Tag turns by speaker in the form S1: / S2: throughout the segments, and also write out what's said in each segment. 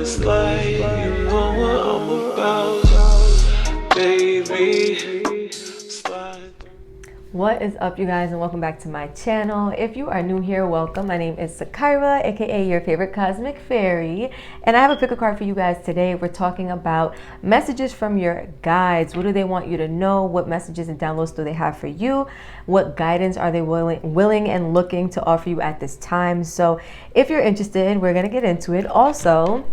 S1: it's like you know what I'm about, baby. Slide.
S2: What is up, you guys, and welcome back to my channel. If you are new here, welcome. My name is Sakira, aka your favorite cosmic fairy, and I have a pick a card for you guys today. We're talking about messages from your guides. What do they want you to know? What messages and downloads do they have for you? What guidance are they willing and looking to offer you at this time? So if you're interested, we're gonna get into it. Also,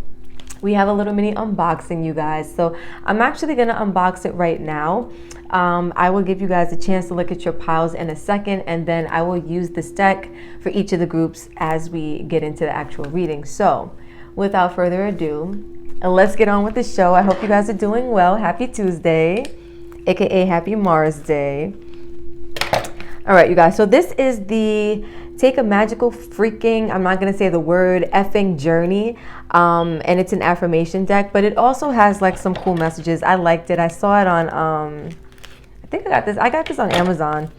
S2: we have a little mini unboxing, you guys. So I'm actually gonna unbox it right now. I will give you guys a chance to look at your piles in a second, and then I will use this deck for each of the groups as we get into the actual reading. So without further ado, let's get on with the show. I hope you guys are doing well. Happy Tuesday, aka Happy Mars Day. All right, you guys, so this is the Take a Magical Freaking, I'm not going to say the word, effing journey. And it's an affirmation deck, but it also has like some cool messages. I liked it. I saw it on, I think I got this on Amazon.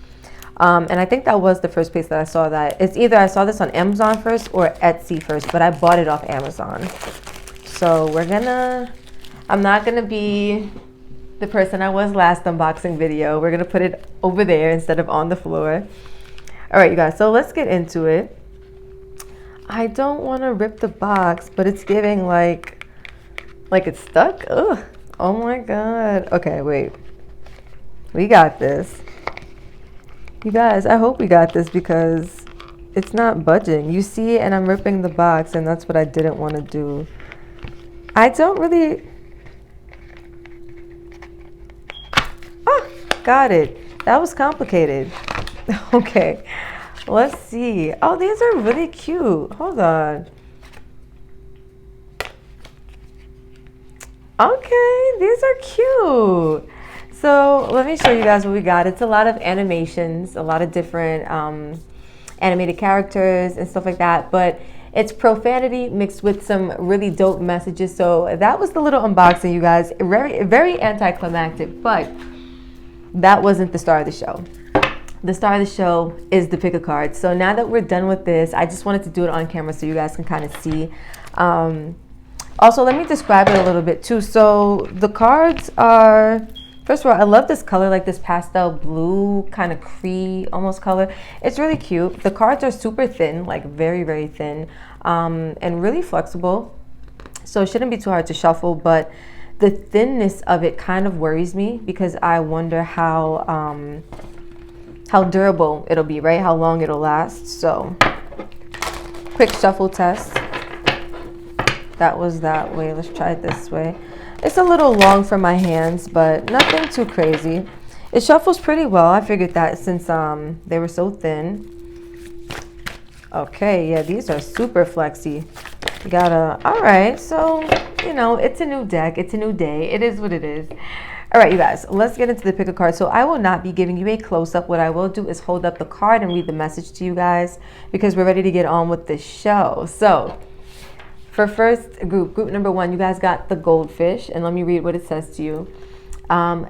S2: And I think that was the first place that I saw that. It's either I saw this on Amazon first or Etsy first, but I bought it off Amazon. So I'm not going to be the person I was last unboxing video. We're going to put it over there instead of on the floor. All right, you guys, so let's get into it. I don't want to rip the box, but it's giving like it's stuck. Ugh. Oh my God. Okay, wait. We got this. You guys, I hope we got this because it's not budging. You see, and I'm ripping the box, and that's what I didn't want to do. I don't really... Oh, got it. That was complicated. Okay, let's see. Oh, these are really cute. Hold on. Okay, these are cute. So let me show you guys what we got. It's a lot of animations, a lot of different animated characters and stuff like that, but it's profanity mixed with some really dope messages. So that was the little unboxing, you guys. Very, very anticlimactic, but that wasn't the star of the show. The star of the show is the pick a card. So now that we're done with this, I just wanted to do it on camera so you guys can kind of see. Also, let me describe it a little bit too. So the cards are, first of all, I love this color, like this pastel blue kind of cream almost color. It's really cute. The cards are super thin, like very, very thin, and really flexible. So it shouldn't be too hard to shuffle, but the thinness of it kind of worries me because I wonder how durable it'll be, right? How long it'll last. So quick shuffle test. That was that way. Let's try it this way. It's a little long for my hands, but nothing too crazy. It shuffles pretty well. I figured that since they were so thin. Okay, yeah, these are super flexy. You gotta, all right, so, you know, it's a new deck. It's a new day. It is what it is. All right, you guys, let's get into the pick a card. So I will not be giving you a close-up. What I will do is hold up the card and read the message to you guys because we're ready to get on with the show. So for first group number one, you guys got the goldfish, and let me read what it says to you.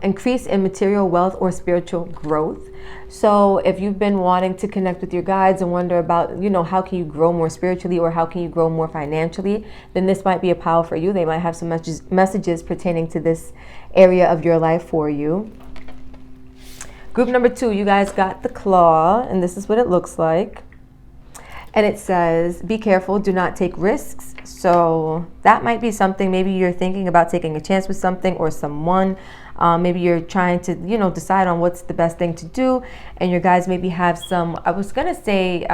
S2: Increase in material wealth or spiritual growth. So if you've been wanting to connect with your guides and wonder about, you know, how can you grow more spiritually or how can you grow more financially, then this might be a pile for you. They might have some messages pertaining to this area of your life for you. Group number two, you guys got the claw, and this is what it looks like. And it says, be careful, do not take risks. So that might be something. Maybe you're thinking about taking a chance with something or someone. Maybe you're trying to, you know, decide on what's the best thing to do. And your guys maybe have some, I was going to say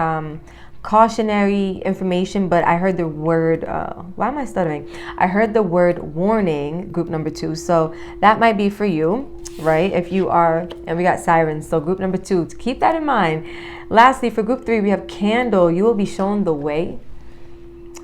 S2: cautionary information, but I heard the word, why am I stuttering? I heard the word warning, group number two. So that might be for you, right? If you are, and we got sirens. So group number two, to keep that in mind. Lastly, for group three, we have candle. You will be shown the way.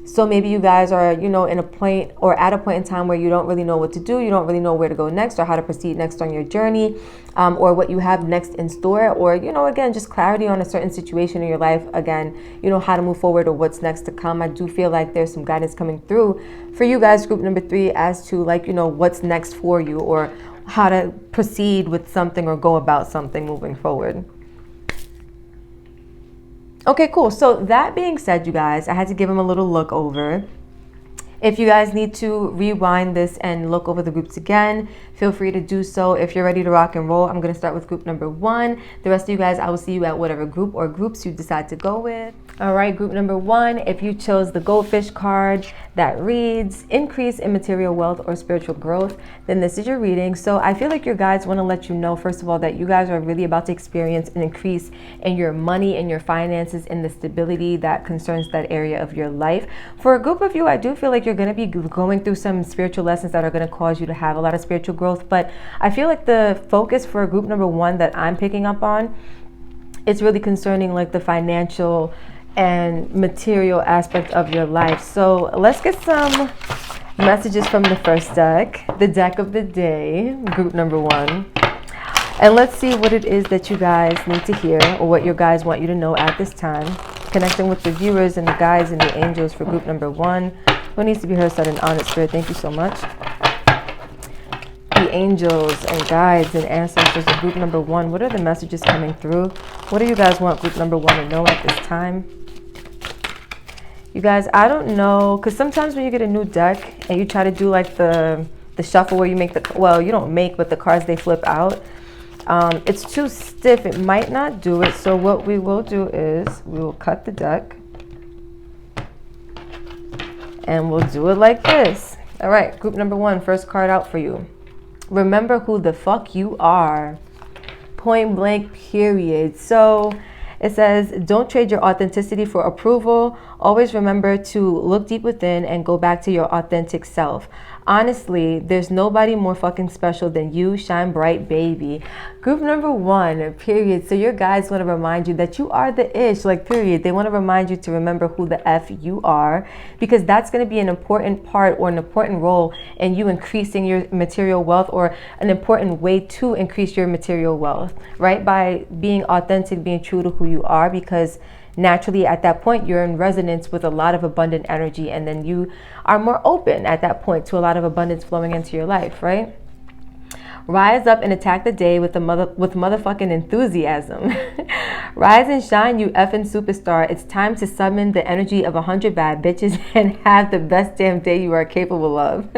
S2: So maybe you guys are, you know, in a point or at a point in time where you don't really know what to do. You don't really know where to go next or how to proceed next on your journey, or what you have next in store, or, you know, again, just clarity on a certain situation in your life. Again, you know, how to move forward or what's next to come. I do feel like there's some guidance coming through for you guys, group number three, as to like, you know, what's next for you or how to proceed with something or go about something moving forward. Okay, cool. So that being said, you guys, I had to give him a little look over. If you guys need to rewind this and look over the groups again, feel free to do so. If you're ready to rock and roll, I'm going to start with group number 1. The rest of you guys, I will see you at whatever group or groups you decide to go with. All right, group number 1, if you chose the goldfish card that reads increase in material wealth or spiritual growth, then this is your reading. So I feel like your guides want to let you know, first of all, that you guys are really about to experience an increase in your money and your finances and the stability that concerns that area of your life. For a group of you, I do feel like you're going to be going through some spiritual lessons that are going to cause you to have a lot of spiritual growth. But I feel like the focus for group number 1 that I'm picking up on, it's really concerning like the financial and material aspect of your life. So let's get some messages from the first deck, the deck of the day, group number 1. And let's see what it is that you guys need to hear or what your guys want you to know at this time. Connecting with the viewers and the guides and the angels for group number 1. What needs to be heard, said, and honored, Spirit? Thank you so much. The angels and guides and ancestors of group number 1. What are the messages coming through? What do you guys want group number 1 to know at this time? You guys, I don't know, because sometimes when you get a new deck and you try to do like the shuffle where you make the, well, you don't make, but the cards, they flip out. It's too stiff. It might not do it. So what we will do is we will cut the deck and we'll do it like this. All right, group number 1, first card out for you. Remember who the fuck you are. Point blank, period. So it says, don't trade your authenticity for approval. Always remember to look deep within and go back to your authentic self. Honestly, there's nobody more fucking special than you. Shine bright, baby. Group number 1, period. So your guys want to remind you that you are the ish, like, period. They want to remind you to remember who the F you are, because that's going to be an important part or an important role in you increasing your material wealth, or an important way to increase your material wealth, right? By being authentic, being true to who you are, because naturally at that point you're in resonance with a lot of abundant energy, and then you are more open at that point to a lot of abundance flowing into your life, right? Rise up and attack the day with motherfucking enthusiasm. Rise and shine, you effing superstar. It's time to summon the energy of 100 bad bitches and have the best damn day you are capable of.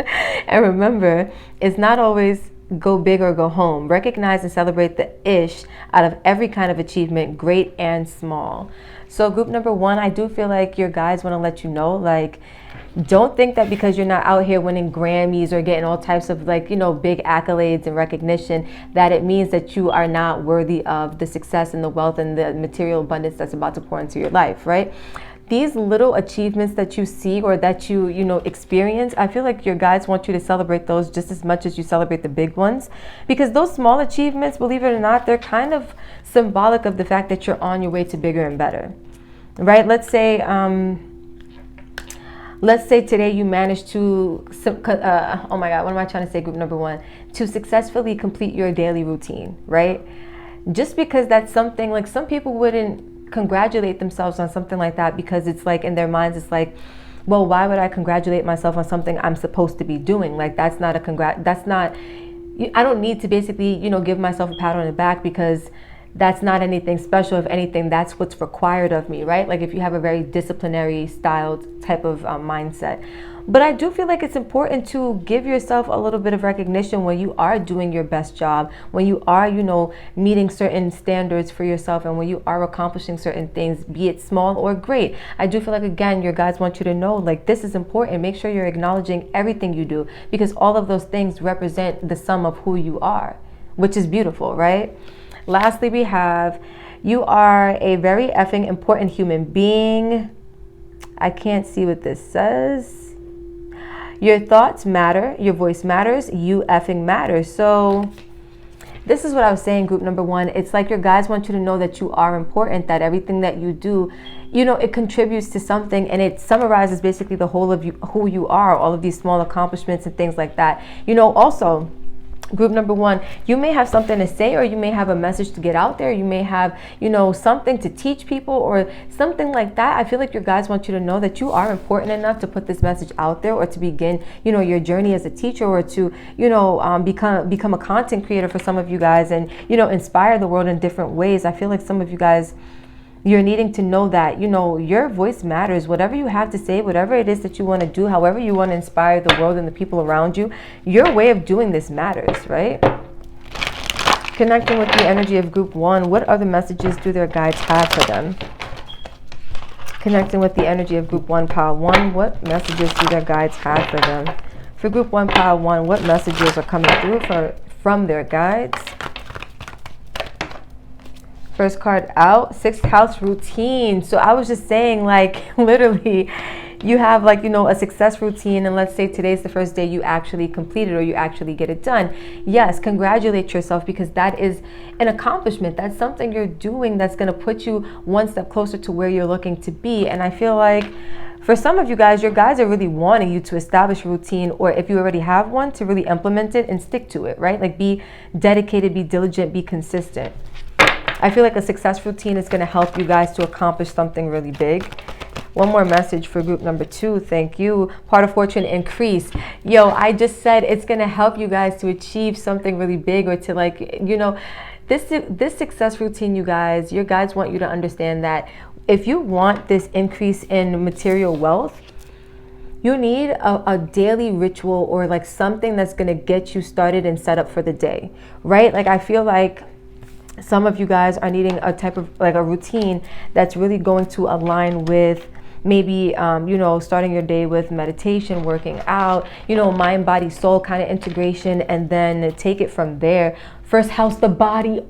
S2: And remember, it's not always go big or go home. Recognize and celebrate the ish out of every kind of achievement, great and small. So group number 1, I do feel like your guys want to let you know, like, don't think that because you're not out here winning Grammys or getting all types of, like, you know, big accolades and recognition, that it means that you are not worthy of the success and the wealth and the material abundance that's about to pour into your life, right? These little achievements that you see or that you experience, I feel like your guides want you to celebrate those just as much as you celebrate the big ones, because those small achievements, believe it or not, they're kind of symbolic of the fact that you're on your way to bigger and better, right? Let's say today you managed to, oh my God, what am I trying to say, group number 1? To successfully complete your daily routine, right? Just because that's something, like, some people wouldn't congratulate themselves on something like that, because it's like, in their minds, it's like, well, why would I congratulate myself on something I'm supposed to be doing? Like, that's not I don't need to basically, give myself a pat on the back, because that's not anything special. If anything, that's what's required of me, right? Like, if you have a very disciplinary styled type of mindset. But I do feel like it's important to give yourself a little bit of recognition when you are doing your best job, when you are, meeting certain standards for yourself, and when you are accomplishing certain things, be it small or great. I do feel like, again, your guides want you to know, like, this is important. Make sure you're acknowledging everything you do, because all of those things represent the sum of who you are, which is beautiful, right? Lastly, we have, you are a very effing important human being. I can't see what this says. Your thoughts matter. Your voice matters. You effing matter. So this is what I was saying, group number 1. It's like your guides want you to know that you are important, that everything that you do, it contributes to something, and it summarizes basically the whole of you, who you are, all of these small accomplishments and things like that. Also, group number 1, you may have something to say, or you may have a message to get out there. You may have, something to teach people or something like that. I feel like your guides want you to know that you are important enough to put this message out there, or to begin, your journey as a teacher, or to, become a content creator for some of you guys, and, inspire the world in different ways. I feel like some of you guys, You're needing to know that, you know, your voice matters. Whatever you have to say, whatever it is that you want to do, however you want to inspire the world and the people around you, your way of doing this matters, right? Connecting with the energy of group 1, what other messages do their guides have for them? Connecting with the energy of group 1, pile 1, what messages do their guides have for them? For group 1, pile 1, what messages are coming through from their guides? First card out, 6th house routine. So I was just saying, like, literally, you have, like, you know, a success routine, and let's say today's the first day you actually complete it or you actually get it done. Yes, congratulate yourself, because that is an accomplishment. That's something you're doing that's going to put you one step closer to where you're looking to be. And I feel like for some of you guys, your guides are really wanting you to establish a routine, or if you already have one, to really implement it and stick to it, right? Like, be dedicated, be diligent, be consistent. I feel like a success routine is going to help you guys to accomplish something really big. One more message for group number 2. Thank you. Part of fortune increase. Yo, I just said it's going to help you guys to achieve something really big, or to, like, you know, this success routine, you guys, your guides want you to understand that if you want this increase in material wealth, you need a daily ritual, or like something that's going to get you started and set up for the day, right? Like, I feel like some of you guys are needing a type of, like, a routine that's really going to align with maybe, you know, starting your day with meditation, working out, you know, mind, body, soul kind of integration, and then take it from there. First house, the body.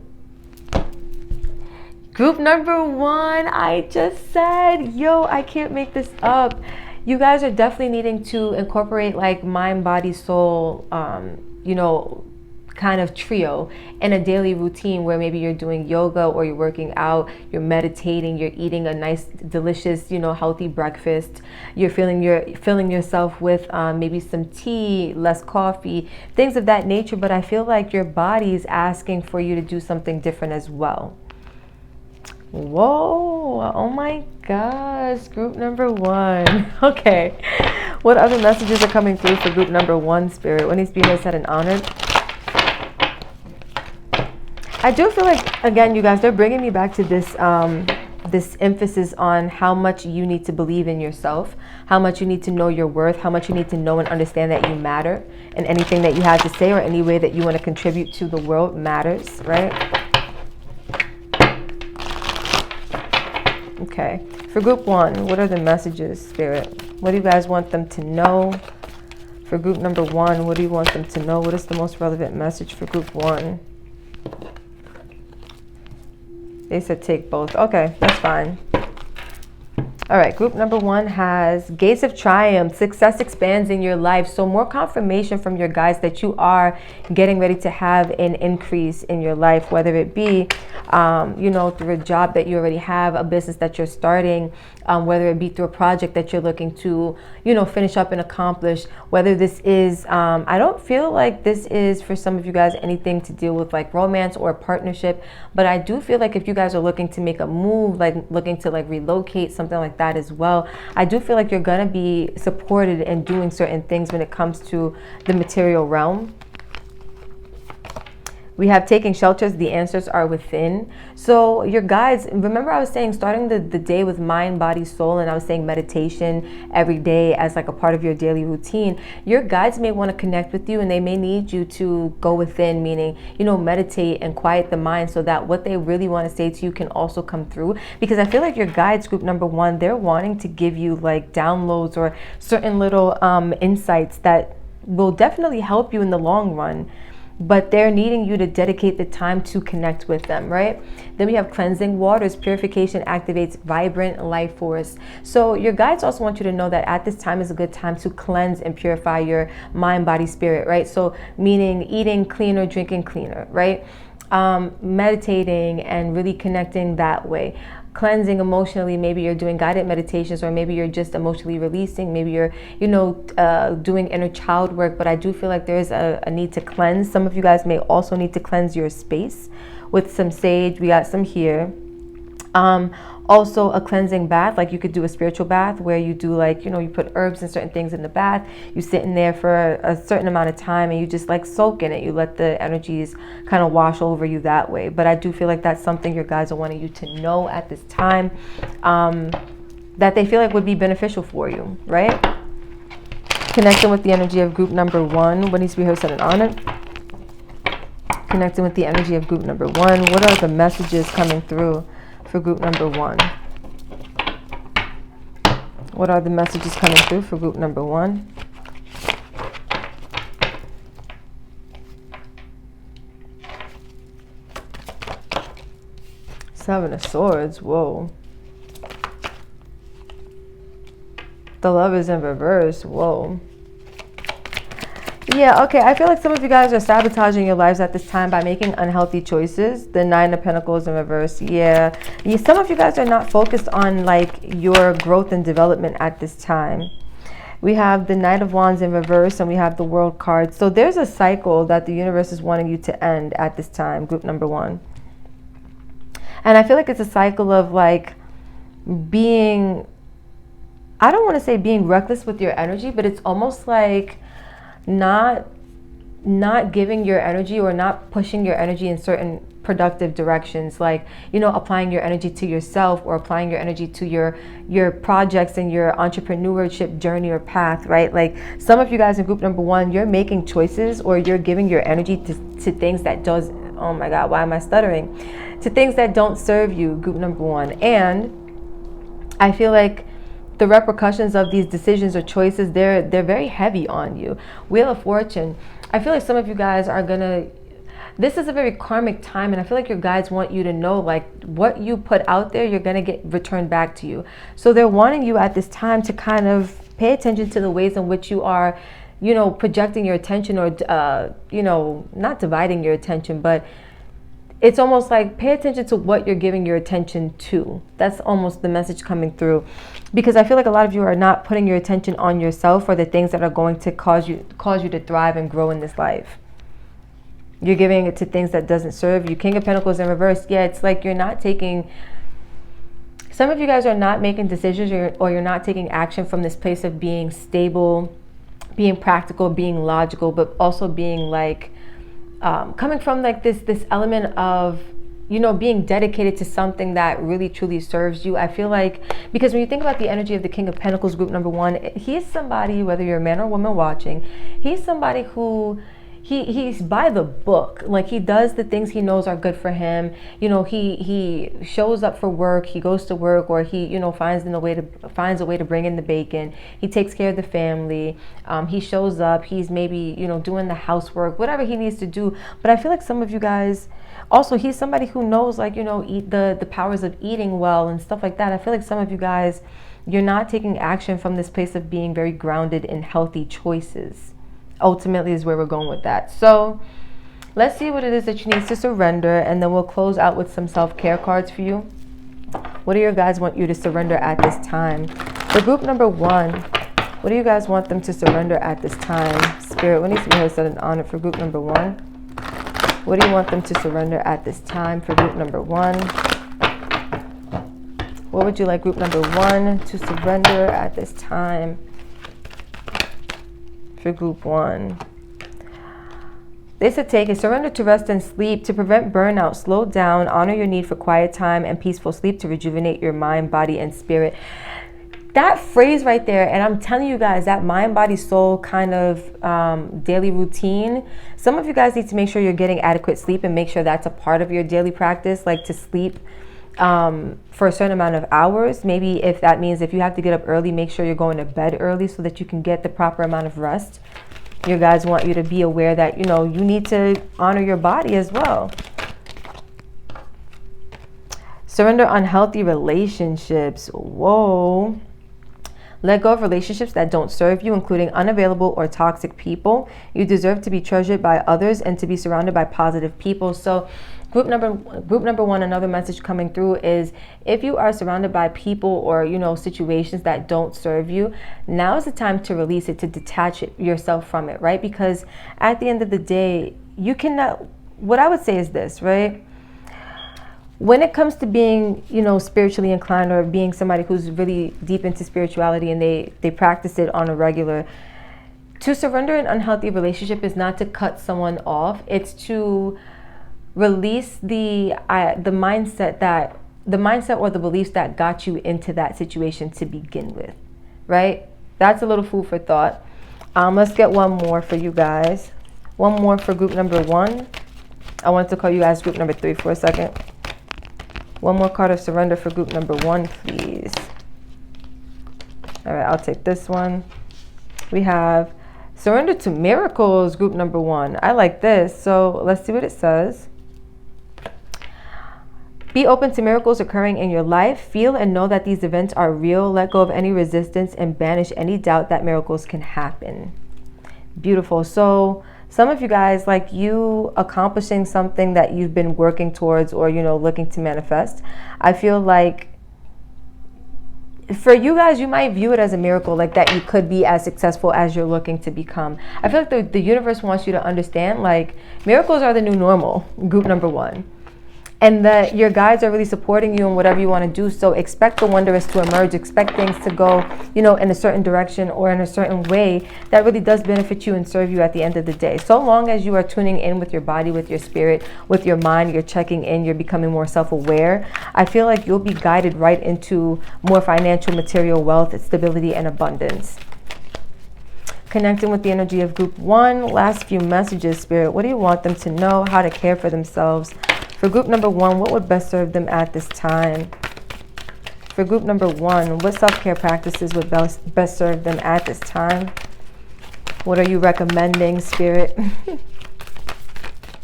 S2: Group number 1, I just said, yo, I can't make this up. You guys are definitely needing to incorporate, like, mind, body, soul, you know, kind of trio in a daily routine, where maybe you're doing yoga, or you're working out, you're meditating, you're eating a nice, delicious, you know, healthy breakfast. You're filling yourself with maybe some tea, less coffee, things of that nature. But I feel like your body's asking for you to do something different as well. Whoa, oh my gosh, group number 1. Okay, what other messages are coming through for group number 1, Spirit? What needs to be heard, said, and honored? I do feel like, again, you guys, they're bringing me back to this this emphasis on how much you need to believe in yourself, how much you need to know your worth, how much you need to know and understand that you matter, and anything that you have to say or any way that you want to contribute to the world matters, right? Okay, for group 1, what are the messages, Spirit? What do you guys want them to know? For group number 1, what do you want them to know? What is the most relevant message for group 1? They said take both. Okay, that's fine. All right, group number 1 has gates of triumph. Success expands in your life. So more confirmation from your guides that you are getting ready to have an increase in your life, whether it be, you know, through a job that you already have, a business that you're starting, whether it be through a project that you're looking to, you know, finish up and accomplish. Whether this is, I don't feel like this is for some of you guys anything to deal with like romance or partnership, but I do feel like if you guys are looking to make a move, like looking to like relocate, something like that as well, I do feel like you're gonna be supported in doing certain things when it comes to the material realm. We have taking shelters. The answers are within. So your guides, remember I was saying starting the day with mind, body, soul, and I was saying meditation every day as like a part of your daily routine. Your guides may want to connect with you, and they may need you to go within, meaning, you know, meditate and quiet the mind so that what they really want to say to you can also come through. Because I feel like your guides, group number 1, they're wanting to give you like downloads or certain little insights that will definitely help you in the long run. But they're needing you to dedicate the time to connect with them, right? Then we have cleansing waters. Purification activates vibrant life force. So your guides also want you to know that at this time is a good time to cleanse and purify your mind, body, spirit, right? So meaning eating cleaner, drinking cleaner, right? Meditating and really connecting that way. Cleansing emotionally, maybe you're doing guided meditations, or maybe you're just emotionally releasing, maybe you're, you know, doing inner child work. But I do feel like there is a need to cleanse. Some of you guys may also need to cleanse your space with some sage. We got some here. Also a cleansing bath, like you could do a spiritual bath where you do like, you put herbs and certain things in the bath. You sit in there for a certain amount of time and you just like soak in it. You let the energies kind of wash over you that way. But I do feel like that's something your guides are wanting you to know at this time, that they feel like would be beneficial for you, right? Connecting with the energy of group number 1. What needs to be heard, said, and honored? Connecting with the energy of group number 1. What are the messages coming through for group number 1? What are the messages coming through for group number 1? Seven of Swords. Whoa. The Lovers in reverse. Whoa. Yeah, okay. I feel like some of you guys are sabotaging your lives at this time by making unhealthy choices. The Nine of Pentacles in reverse. Yeah. Some of you guys are not focused on like your growth and development at this time. We have the Knight of Wands in reverse and we have the World card. So there's a cycle that the universe is wanting you to end at this time, group number 1. And I feel like it's a cycle of like being, I don't want to say being reckless with your energy, but it's almost like not giving your energy or not pushing your energy in certain productive directions, like applying your energy to yourself or applying your energy to your projects and your entrepreneurship journey or path, right? Like some of you guys in group number 1, you're making choices or you're giving your energy to things that does, oh my god, why am I stuttering, to things that don't serve you, group number 1. And I feel like the repercussions of these decisions or choices, they're very heavy on you. Wheel of Fortune. I feel like some of you guys are gonna, this is a very karmic time, and I feel like your guides want you to know like what you put out there, you're gonna get returned back to you. So they're wanting you at this time to kind of pay attention to the ways in which you are, projecting your attention or, not dividing your attention, but it's almost like pay attention to what you're giving your attention to. That's almost the message coming through. Because I feel like a lot of you are not putting your attention on yourself or the things that are going to cause you to thrive and grow in this life. You're giving it to things that doesn't serve you. King of Pentacles in reverse. Yeah, it's like you're not taking, some of you guys are not making decisions or you're not taking action from this place of being stable, being practical, being logical, but also being like, coming from like this element of, being dedicated to something that really truly serves you. I feel like, because when you think about the energy of the King of Pentacles, group number 1, he is somebody, whether you're a man or woman watching, he's somebody who, he's by the book. Like he does the things he knows are good for him. He shows up for work, he goes to work, or he, finds a way to bring in the bacon. He takes care of the family. He shows up, he's maybe, doing the housework, whatever he needs to do. But I feel like some of you guys, also, he's somebody who knows like, eat the powers of eating well and stuff like that. I feel like some of you guys, you're not taking action from this place of being very grounded in healthy choices. Ultimately is where we're going with that. So let's see what it is that you need to surrender, and then we'll close out with some self-care cards for you. What do your guys want you to surrender at this time? For group number 1, what do you guys want them to surrender at this time? Spirit, what needs to be heard, said, and honored for group number 1? What do you want them to surrender at this time for group number 1? What would you like group number 1 to surrender at this time for group 1? They said take a surrender to rest and sleep to prevent burnout. Slow down, honor your need for quiet time and peaceful sleep to rejuvenate your mind, body, and spirit. That phrase right there, and I'm telling you guys, that mind, body, soul kind of daily routine, some of you guys need to make sure you're getting adequate sleep and make sure that's a part of your daily practice, like to sleep for a certain amount of hours. Maybe if that means if you have to get up early, make sure you're going to bed early so that you can get the proper amount of rest. Your guys want you to be aware that, you need to honor your body as well. Surrender unhealthy relationships. Whoa. Let go of relationships that don't serve you, including unavailable or toxic people. You deserve to be treasured by others and to be surrounded by positive people. So group number 1, another message coming through is if you are surrounded by people or, situations that don't serve you, now is the time to release it, to detach yourself from it, right? Because at the end of the day, you cannot, what I would say is this, right? when it comes to being, spiritually inclined, or being somebody who's really deep into spirituality and they practice it on a regular, to surrender an unhealthy relationship is not to cut someone off. It's to release the mindset or the beliefs that got you into that situation to begin with, right? That's a little food for thought. Let's get one more for you guys. One more for group number 1. I wanted to call you guys group number 3 for a second. One more card of surrender for group number 1, please. All right, I'll take this one. We have surrender to miracles, group number 1. I like this. So let's see what it says. Be open to miracles occurring in your life. Feel and know that these events are real. Let go of any resistance and banish any doubt that miracles can happen. Beautiful. So some of you guys, like you accomplishing something that you've been working towards, or, looking to manifest. I feel like for you guys, you might view it as a miracle, like that you could be as successful as you're looking to become. I feel like the universe wants you to understand, like, miracles are the new normal, group number 1. And that your guides are really supporting you in whatever you want to do. So expect the wondrous to emerge. Expect things to go, in a certain direction or in a certain way that really does benefit you and serve you at the end of the day. So long as you are tuning in with your body, with your spirit, with your mind, you're checking in, you're becoming more self-aware, I feel like you'll be guided right into more financial, material wealth, stability, and abundance. Connecting with the energy of group 1. Last few messages, Spirit. What do you want them to know? How to care for themselves. For group number 1, what would best serve them at this time? For group number 1, what self-care practices would best serve them at this time? What are you recommending, Spirit?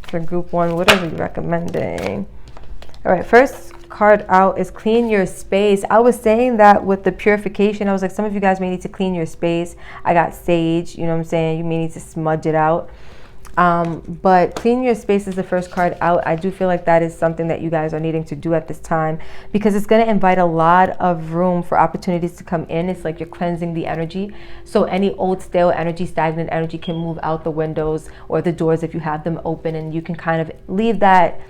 S2: For group 1, what are we recommending? All right, first card out is clean your space. I was saying that with the purification, I was like, some of you guys may need to clean your space. I got sage, you know what I'm saying? You may need to smudge it out. But clean your space is the first card out. I do feel like that is something that you guys are needing to do at this time, because it's going to invite a lot of room for opportunities to come in. It's like you're cleansing the energy. So any old, stale energy, stagnant energy can move out the windows or the doors if you have them open, and you can kind of leave that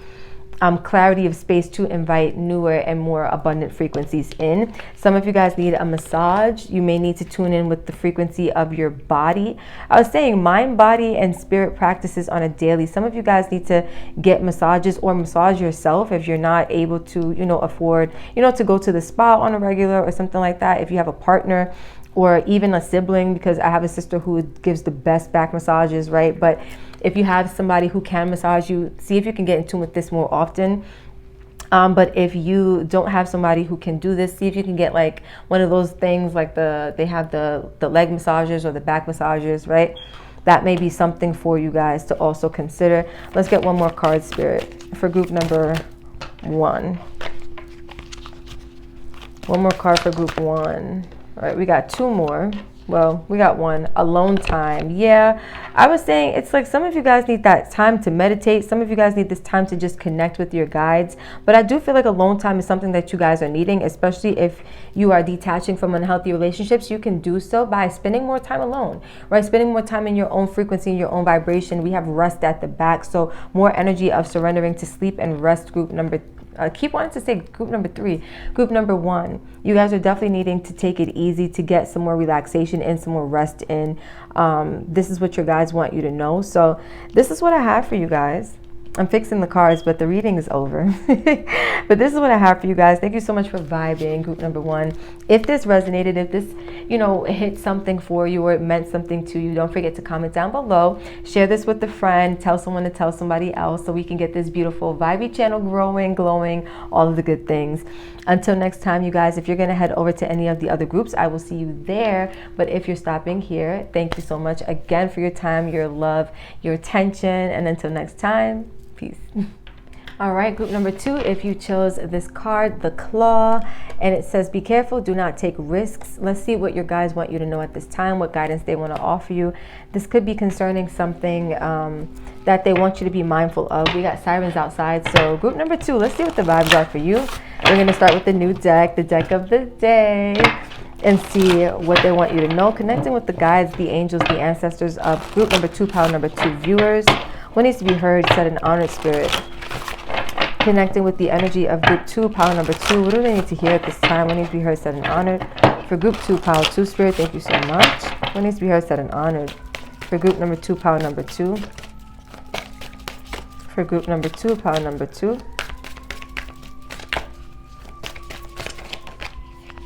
S2: clarity of space to invite newer and more abundant frequencies in. Some of you guys need a massage. You may need to tune in with the frequency of your body. I was saying mind, body, and spirit practices on a daily. Some of you guys need to get massages or massage yourself if you're not able to, afford, to go to the spa on a regular or something like that. If you have a partner or even a sibling, because I have a sister who gives the best back massages, right? But if you have somebody who can massage you, see if you can get in tune with this more often. But if you don't have somebody who can do this, see if you can get like one of those things, like they have the leg massages or the back massages, right? That may be something for you guys to also consider. Let's get one more card, Spirit, for group number 1. One more card for group 1. All right, we got 2 more. Well, we got 1. Alone time. Yeah, I was saying it's like some of you guys need that time to meditate. Some of you guys need this time to just connect with your guides. But I do feel like alone time is something that you guys are needing, especially if you are detaching from unhealthy relationships. You can do so by spending more time alone, right? Spending more time in your own frequency, in your own vibration. We have rest at the back. So more energy of surrendering to sleep and rest, group number I keep wanting to say group number 3, group number 1. You guys are definitely needing to take it easy, to get some more relaxation and some more rest in. This is what your guides want you to know. So this is what I have for you guys. I'm fixing the cards, but the reading is over. But this is what I have for you guys. Thank you so much for vibing, group number 1. If this resonated, if this, hit something for you or it meant something to you, don't forget to comment down below. Share this with a friend. Tell someone to tell somebody else so we can get this beautiful vibey channel growing, glowing, all of the good things. Until next time, you guys, if you're going to head over to any of the other groups, I will see you there. But if you're stopping here, thank you so much again for your time, your love, your attention. And until next time, peace. All right, group number 2, if you chose this card, the Claw, and it says, be careful, do not take risks. Let's see what your guides want you to know at this time, what guidance they want to offer you. This could be concerning something that they want you to be mindful of. We got sirens outside. So group number 2, let's see what the vibes are for you. We're going to start with the new deck, the deck of the day, and see what they want you to know. Connecting with the guides, the angels, the ancestors of group number 2, pile number 2 viewers. What needs to be heard, said, and honored, Spirit? Connecting with the energy of group 2, pile number 2. What do they need to hear at this time? What needs to be heard, said, and honored? For group 2, pile 2, spirit, thank you so much. What needs to be heard, said, and honored? For group number 2, pile number 2. For group number 2, pile number 2.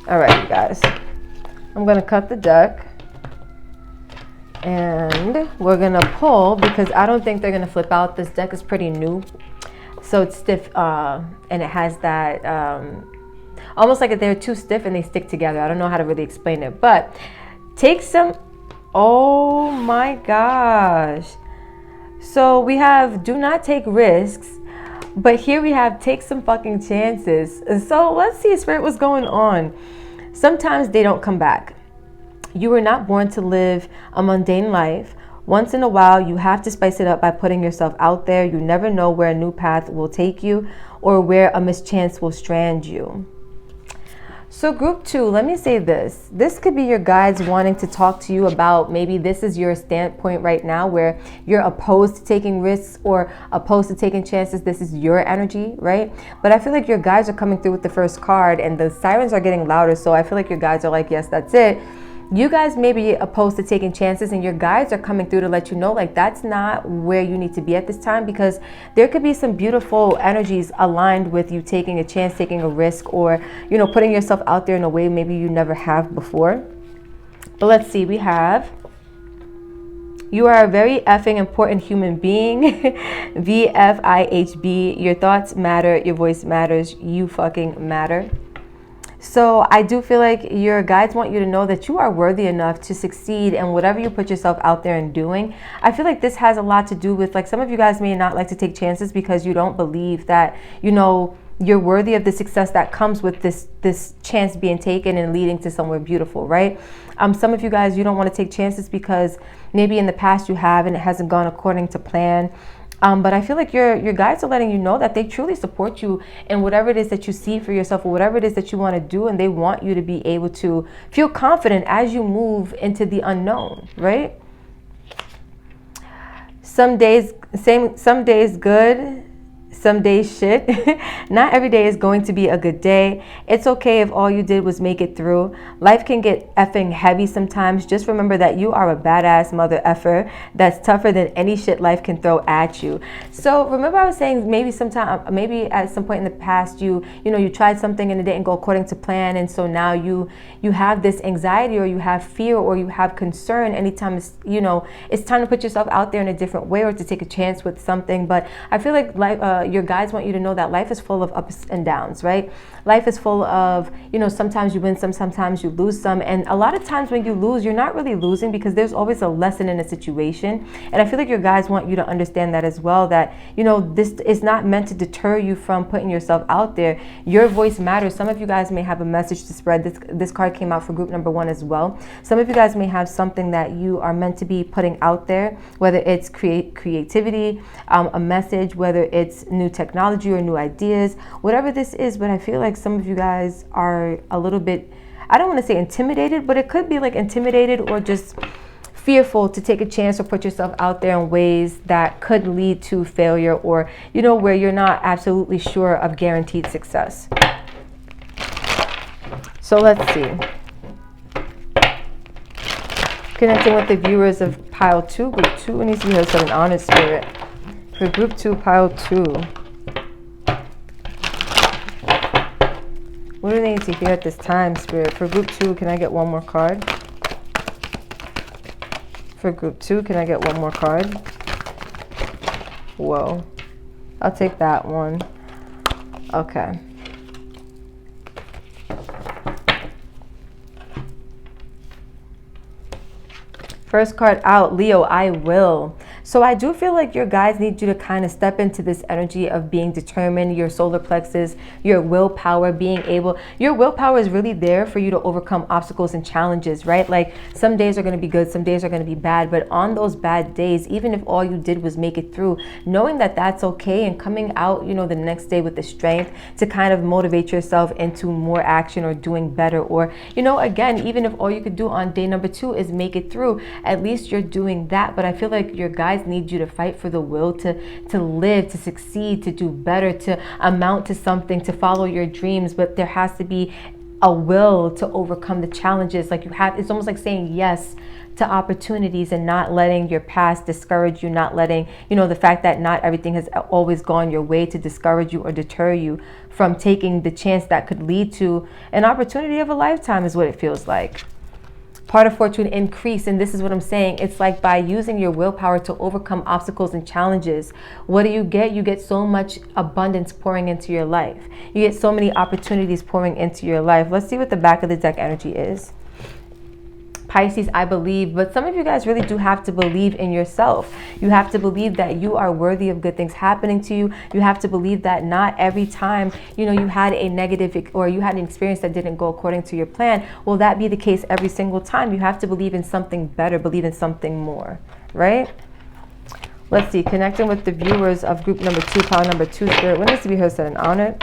S2: All right, you guys. I'm going to cut the deck. And we're going to pull, because I don't think they're going to flip out. This deck is pretty new. So it's stiff, and it has that, almost like they're too stiff and they stick together. I don't know how to really explain it, but take some, oh my gosh. So we have do not take risks, but here we have take some fucking chances. And so let's see, Spirit, what's going on. Sometimes they don't come back. You were not born to live a mundane life. Once in a while, you have to spice it up by putting yourself out there. You never know where a new path will take you or where a mischance will strand you. So group 2, let me say this. This could be your guides wanting to talk to you about, maybe this is your standpoint right now where you're opposed to taking risks or opposed to taking chances. This is your energy, right? But I feel like your guides are coming through with the first card and the sirens are getting louder. So I feel like your guides are like, yes, that's it. You guys may be opposed to taking chances and your guides are coming through to let you know, like, that's not where you need to be at this time, because there could be some beautiful energies aligned with you taking a chance, taking a risk, or, you know, putting yourself out there in a way maybe you never have before. But let's see, we have, you are a very effing important human being. VFIHB, your thoughts matter, your voice matters, you fucking matter. So I do feel like your guides want you to know that you are worthy enough to succeed in whatever you put yourself out there and doing. I feel like this has a lot to do with, like, some of you guys may not like to take chances because you don't believe that, you know, you're worthy of the success that comes with this chance being taken and leading to somewhere beautiful, right? Some of you guys, you don't want to take chances because maybe in the past you have and it hasn't gone according to plan. But I feel like your guides are letting you know that they truly support you in whatever it is that you see for yourself or whatever it is that you want to do. And they want you to be able to feel confident as you move into the unknown, right? Some days good. Some days shit. Not every day is going to be a good day. It's okay if all you did was make it through. Life can get effing heavy sometimes. Just remember that you are a badass mother effer that's tougher than any shit life can throw at you. So remember I was saying maybe at some point in the past you tried something and it didn't go according to plan, and so now you have this anxiety or you have fear or you have concern anytime it's time to put yourself out there in a different way or to take a chance with something. But I feel like your guides want you to know that life is full of ups and downs, right? Life is full of, sometimes you win some, sometimes you lose some. And a lot of times when you lose, you're not really losing because there's always a lesson in a situation. And I feel like your guides want you to understand that as well, that, this is not meant to deter you from putting yourself out there. Your voice matters. Some of you guys may have a message to spread. This card came out for group number 1 as well. Some of you guys may have something that you are meant to be putting out there, whether it's creativity, a message, whether it's new technology or new ideas, whatever this is. But I feel like some of you guys are a little bit, I don't want to say intimidated, but it could be like intimidated or just fearful to take a chance or put yourself out there in ways that could lead to failure or, where you're not absolutely sure of guaranteed success. So let's see. Connecting with the viewers of pile 2, group 2, it needs to be heard, an honest spirit. For group 2, pile 2. What do they need to hear at this time, Spirit? For group 2, can I get one more card? For group 2, can I get one more card? Whoa. I'll take that one. Okay. First card out, Leo, I will. So I do feel like your guides need you to kind of step into this energy of being determined, your solar plexus, your willpower, your willpower is really there for you to overcome obstacles and challenges, right? Like some days are going to be good, some days are going to be bad, but on those bad days, even if all you did was make it through, knowing that that's okay and coming out, the next day with the strength to kind of motivate yourself into more action or doing better, or, again, even if all you could do on day number 2 is make it through, at least you're doing that. But I feel like your guides need you to fight for the will to live, to succeed, to do better, to amount to something, to follow your dreams. But there has to be a will to overcome the challenges. Like, you have, it's almost like saying yes to opportunities and not letting your past discourage you, not letting, the fact that not everything has always gone your way to discourage you or deter you from taking the chance that could lead to an opportunity of a lifetime, is what it feels like. Part of fortune increase, and this is what I'm saying. It's like by using your willpower to overcome obstacles and challenges, what do? You get so much abundance pouring into your life. You get so many opportunities pouring into your life. Let's see what the back of the deck energy is. Pisces, I believe, but some of you guys really do have to believe in yourself. You have to believe that you are worthy of good things happening to you. You have to believe that not every time, you had a negative or you had an experience that didn't go according to your plan, will that be the case every single time? You have to believe in something better, believe in something more, right? Let's see, connecting with the viewers of group number 2, pile number 2, spirit, what needs to be heard, said, and honored?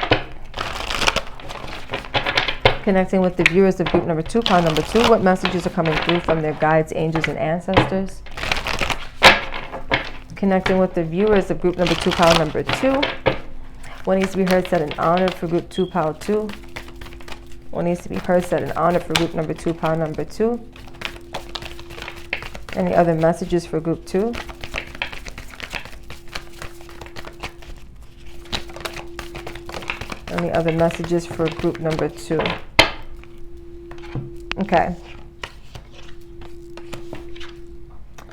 S2: Connecting with the viewers of group number 2, pile number 2, what messages are coming through from their guides, angels, and ancestors? Connecting with the viewers of group number 2, pile number 2, what needs to be heard, said, and honored for group 2, pile 2? What needs to be heard, said, and honored for group number 2, pile number 2? Any other messages for group 2? Any other messages for group number 2? Okay.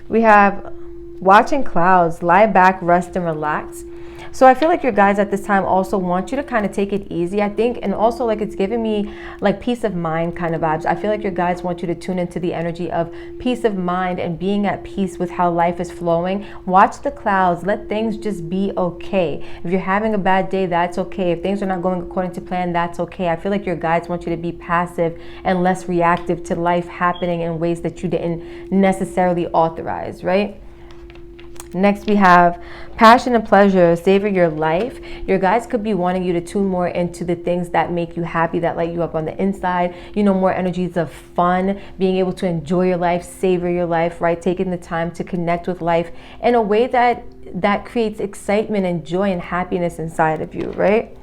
S2: We have watching clouds, lie back, rest, and relax. So I feel like your guides at this time also want you to kind of take it easy, I think. And also, like, it's giving me like peace of mind kind of vibes. I feel like your guides want you to tune into the energy of peace of mind and being at peace with how life is flowing. Watch the clouds. Let things just be okay. If you're having a bad day, that's okay. If things are not going according to plan, that's okay. I feel like your guides want you to be passive and less reactive to life happening in ways that you didn't necessarily authorize, right? Next, we have passion and pleasure, savor your life. Your guides could be wanting you to tune more into the things that make you happy, that light you up on the inside. More energies of fun, being able to enjoy your life, savor your life, right? Taking the time to connect with life in a way that creates excitement and joy and happiness inside of you, right?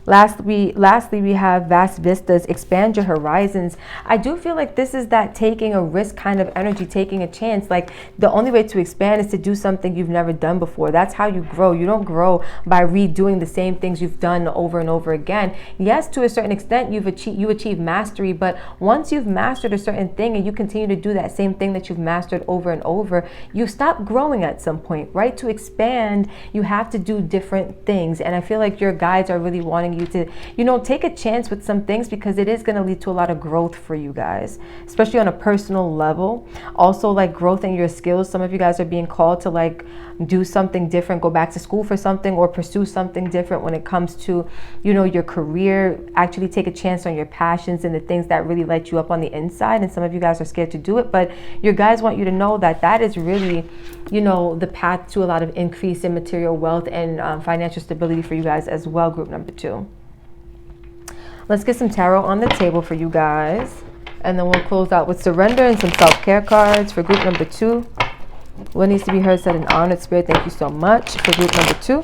S2: Lastly, we have vast vistas, expand your horizons. I do feel like this is that taking a risk kind of energy, taking a chance. Like, the only way to expand is to do something you've never done before. That's how you grow. You don't grow by redoing the same things you've done over and over again. Yes, to a certain extent, you achieve mastery, but once you've mastered a certain thing and you continue to do that same thing that you've mastered over and over, you stop growing at some point, right? To expand, you have to do different things. And I feel like your guides are really wanting you to, take a chance with some things, because it is going to lead to a lot of growth for you guys, especially on a personal level. Also, like, growth in your skills. Some of you guys are being called to, like, do something different, go back to school for something, or pursue something different when it comes to, your career. Actually take a chance on your passions and the things that really light you up on the inside. And some of you guys are scared to do it, but your guides want you to know that that is really, the path to a lot of increase in material wealth and financial stability for you guys as well, group number 2. Let's get some tarot on the table for you guys, and then we'll close out with surrender and some self-care cards for group number 2. What needs to be heard, said, and honored, spirit? Thank you so much for group number 2.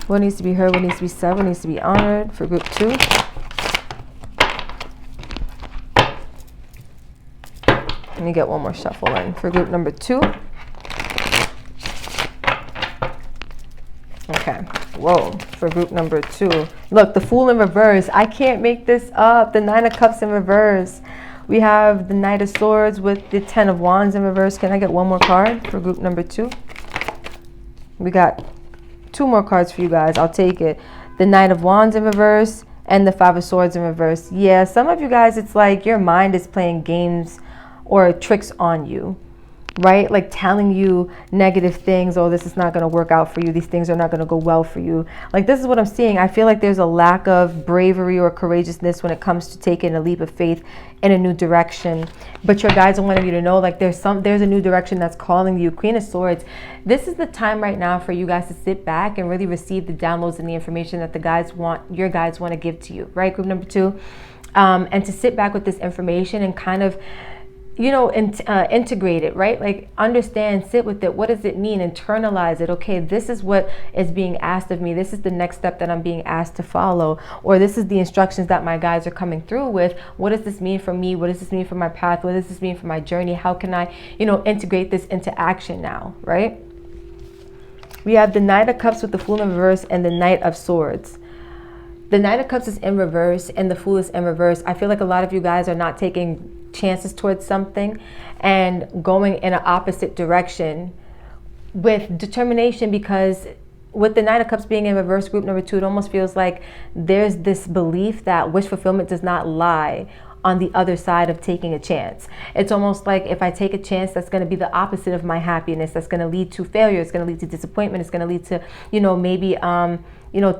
S2: What needs to be heard, what needs to be said, what needs to be honored for group 2. Let me get one more shuffle in for group number 2. Okay. Whoa, for group number 2. Look, the Fool in reverse. I can't make this up. The 9 of Cups in reverse. We have the Knight of Swords with the 10 of Wands in reverse. Can I get one more card for group number 2? We got 2 more cards for you guys. I'll take it. The Knight of Wands in reverse and the 5 of Swords in reverse. Yeah, some of you guys, it's like your mind is playing games or tricks on you, right? Like telling you negative things. Oh, this is not going to work out for you. These things are not going to go well for you. Like, this is what I'm seeing. I feel like there's a lack of bravery or courageousness when it comes to taking a leap of faith in a new direction. But your guides are wanting you to know, like, there's a new direction that's calling you. Queen of Swords. This is the time right now for you guys to sit back and really receive the downloads and the information that your guides want to give to you, right? Group number 2. And to sit back with this information and kind of, integrate it, right? Like understand, sit with it. What does it mean? Internalize it. Okay, this is what is being asked of me. This is the next step that I'm being asked to follow, or this is the instructions that my guides are coming through with. What does this mean for me? What does this mean for my path? What does this mean for my journey? How can I, integrate this into action now, right? We have the Knight of Cups with the Fool in reverse and the Knight of Swords. The Knight of Cups is in reverse and the Fool is in reverse. I feel like a lot of you guys are not taking chances towards something and going in an opposite direction with determination, because with the Knight of Cups being in reverse, group number 2, it almost feels like there's this belief that wish fulfillment does not lie on the other side of taking a chance. It's almost like if I take a chance, that's going to be the opposite of my happiness. That's going to lead to failure. It's going to lead to disappointment. It's going to lead to, maybe,